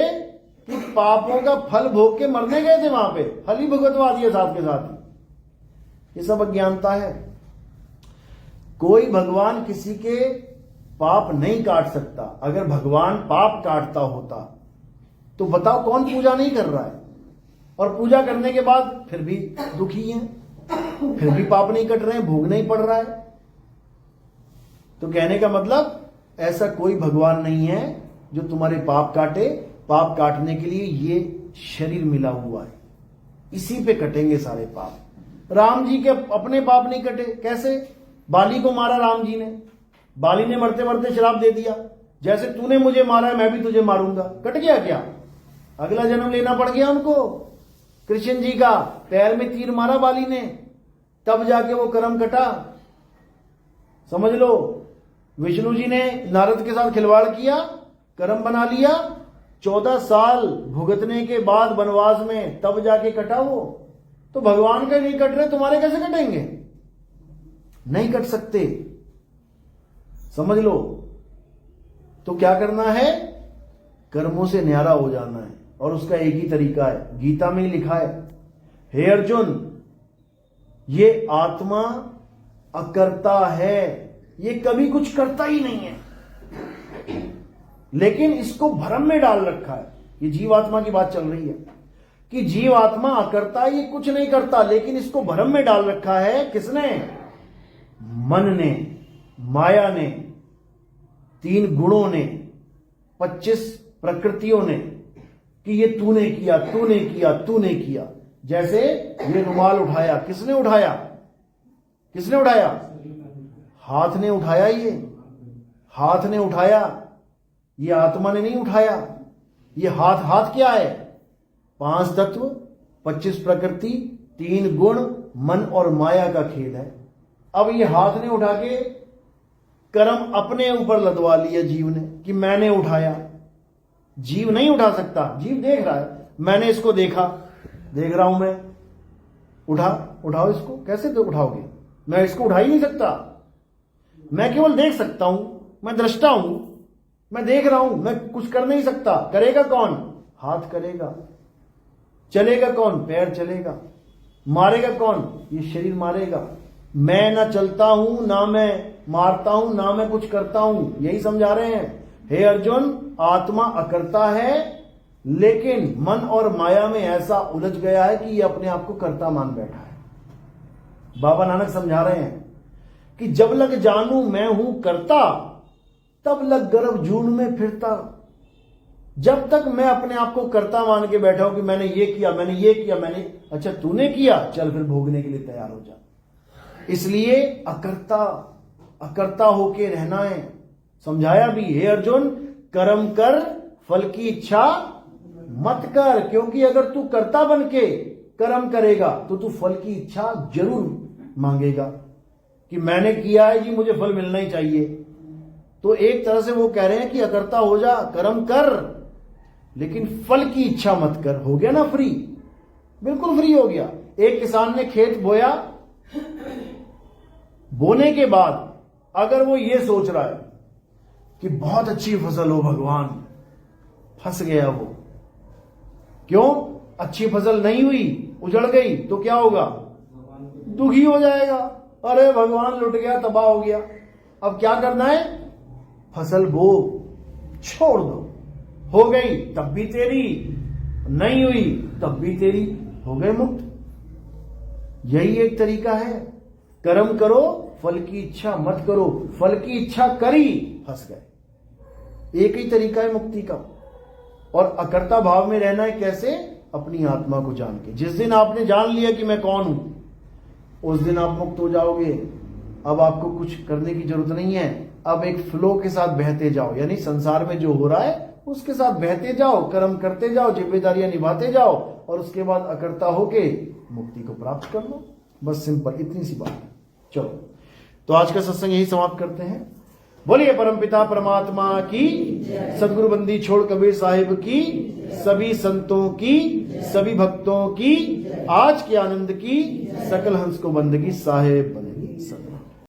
कि पापों का फल भोग के मरने गए थे? वहां पे फल ही भुगतवा दिया साथ के साथ ही। ये सब अज्ञानता है। कोई भगवान किसी के पाप नहीं काट सकता। अगर भगवान पाप काटता होता तो बताओ कौन पूजा नहीं कर रहा है? और पूजा करने के बाद फिर भी दुखी हैं, फिर भी पाप नहीं कट रहे हैं, भोगना ही पड़ रहा है। तो कहने का मतलब, ऐसा कोई भगवान नहीं है जो तुम्हारे पाप काटे। पाप काटने के लिए ये शरीर मिला हुआ है, इसी पे कटेंगे सारे पाप। राम जी के अपने पाप नहीं कटे। कैसे? बाली को मारा राम जी ने, बाली ने मरते मरते श्राप दे दिया, जैसे तूने मुझे मारा है मैं भी तुझे मारूंगा। कट गया क्या? अगला जन्म लेना पड़ गया उनको। कृष्ण जी का पैर में तीर मारा बाली ने, तब जाके वो कर्म कटा। समझ लो, विष्णु जी ने नारद के साथ खिलवाड़ किया, कर्म बना लिया। 14 साल भुगतने के बाद वनवास में तब जाके कटा वो। तो भगवान के नहीं कट रहे, तुम्हारे कैसे कटेंगे? नहीं कट सकते। समझ लो। तो क्या करना है? कर्मों से न्यारा हो जाना है, और उसका एक ही तरीका है, गीता में ही लिखा है। हे अर्जुन, ये आत्मा अकर्ता है, ये कभी कुछ करता ही नहीं है, लेकिन इसको भ्रम में डाल रखा है। ये जीवात्मा की बात चल रही है कि जीवात्मा अकर्ता, ये कुछ नहीं करता, लेकिन इसको भ्रम में डाल रखा है। किसने? मन ने, माया ने, 3 गुणों ने, 25 प्रकृतियों ने, कि ये तूने किया, तूने किया, तूने किया। जैसे ये रुमाल उठाया, किसने उठाया? किसने उठाया? हाथ ने उठाया। ये हाथ ने उठाया, ये आत्मा ने नहीं उठाया। ये हाथ क्या है? 5 तत्व, 25 प्रकृति, 3 गुण, मन और माया का खेल है। अब ये हाथ ने उठा के कर्म अपने ऊपर लदवा लिया जीव ने, कि मैंने उठाया। जीव नहीं उठा सकता। जीव देख रहा है, मैंने इसको देखा, देख रहा हूं मैं, उठाओ इसको। कैसे तो उठाओगे? मैं इसको उठा ही नहीं सकता। मैं केवल देख सकता हूं, मैं दृष्टा हूं, मैं देख रहा हूं, मैं कुछ कर नहीं सकता। करेगा कौन? हाथ करेगा। चलेगा कौन? पैर चलेगा। मारेगा कौन? ये शरीर मारेगा। मैं ना चलता हूं, ना मैं मारता हूं, ना मैं कुछ करता हूं। यही समझा रहे हैं। हे अर्जुन, आत्मा अकर्ता है, लेकिन मन और माया में ऐसा उलझ गया है कि ये अपने आप को कर्ता मान बैठा है। बाबा नानक समझा रहे हैं कि जब लग जानू मैं हूं कर्ता, तब लग गर्भ जून में फिरता। जब तक मैं अपने आप को कर्ता मान के बैठा हूं कि मैंने ये किया, मैंने ये किया, मैंने, अच्छा तूने किया, चल फिर भोगने के लिए तैयार हो जा। इसलिए अकर्ता होके रहना है। समझाया भी, हे अर्जुन, कर्म कर, फल की इच्छा मत कर। क्योंकि अगर तू कर्ता बन के कर्म करेगा तो तू फल की इच्छा जरूर मांगेगा कि मैंने किया है जी, मुझे फल मिलना ही चाहिए। तो एक तरह से वो कह रहे हैं कि अकर्ता हो जा, कर्म कर, लेकिन फल की इच्छा मत कर। हो गया ना फ्री, बिल्कुल फ्री हो गया। एक किसान ने खेत बोया, बोने के बाद अगर वो ये सोच रहा है कि बहुत अच्छी फसल हो भगवान, फंस गया वो। क्यों? अच्छी फसल नहीं हुई, उजड़ गई, तो क्या होगा? दुखी हो जाएगा। अरे भगवान लुट गया, तबाह हो गया। अब क्या करना है? फसल बो, छोड़ दो। हो गई तब भी तेरी, नहीं हुई तब भी तेरी, हो गए मुक्त। यही एक तरीका है। कर्म करो, फल की इच्छा मत करो, फल की इच्छा करी, फंस गए। एक ही तरीका है मुक्ति का। और अकर्ता भाव में रहना है कैसे? अपनी आत्मा को जान के। जिस दिन आपने जान लिया कि मैं कौन हूं, उस दिन आप मुक्त हो जाओगे। अब आपको कुछ करने की जरूरत नहीं है। अब एक फ्लो के साथ बहते जाओ, यानी संसार में जो हो रहा है उसके साथ बहते जाओ, कर्म करते जाओ, जिम्मेदारियां निभाते जाओ, और उसके बाद अकर्ता होके मुक्ति को प्राप्त कर लो। बस सिंपल, इतनी सी बात है। चलो, तो आज का सत्संग यही समाप्त करते हैं। बोलिए परमपिता परमात्मा की, सदगुरु बंदी छोड़ कबीर साहिब की, सभी संतों की, सभी भक्तों की, आज के आनंद की, सकल हंस को बंदगी साहेब बने।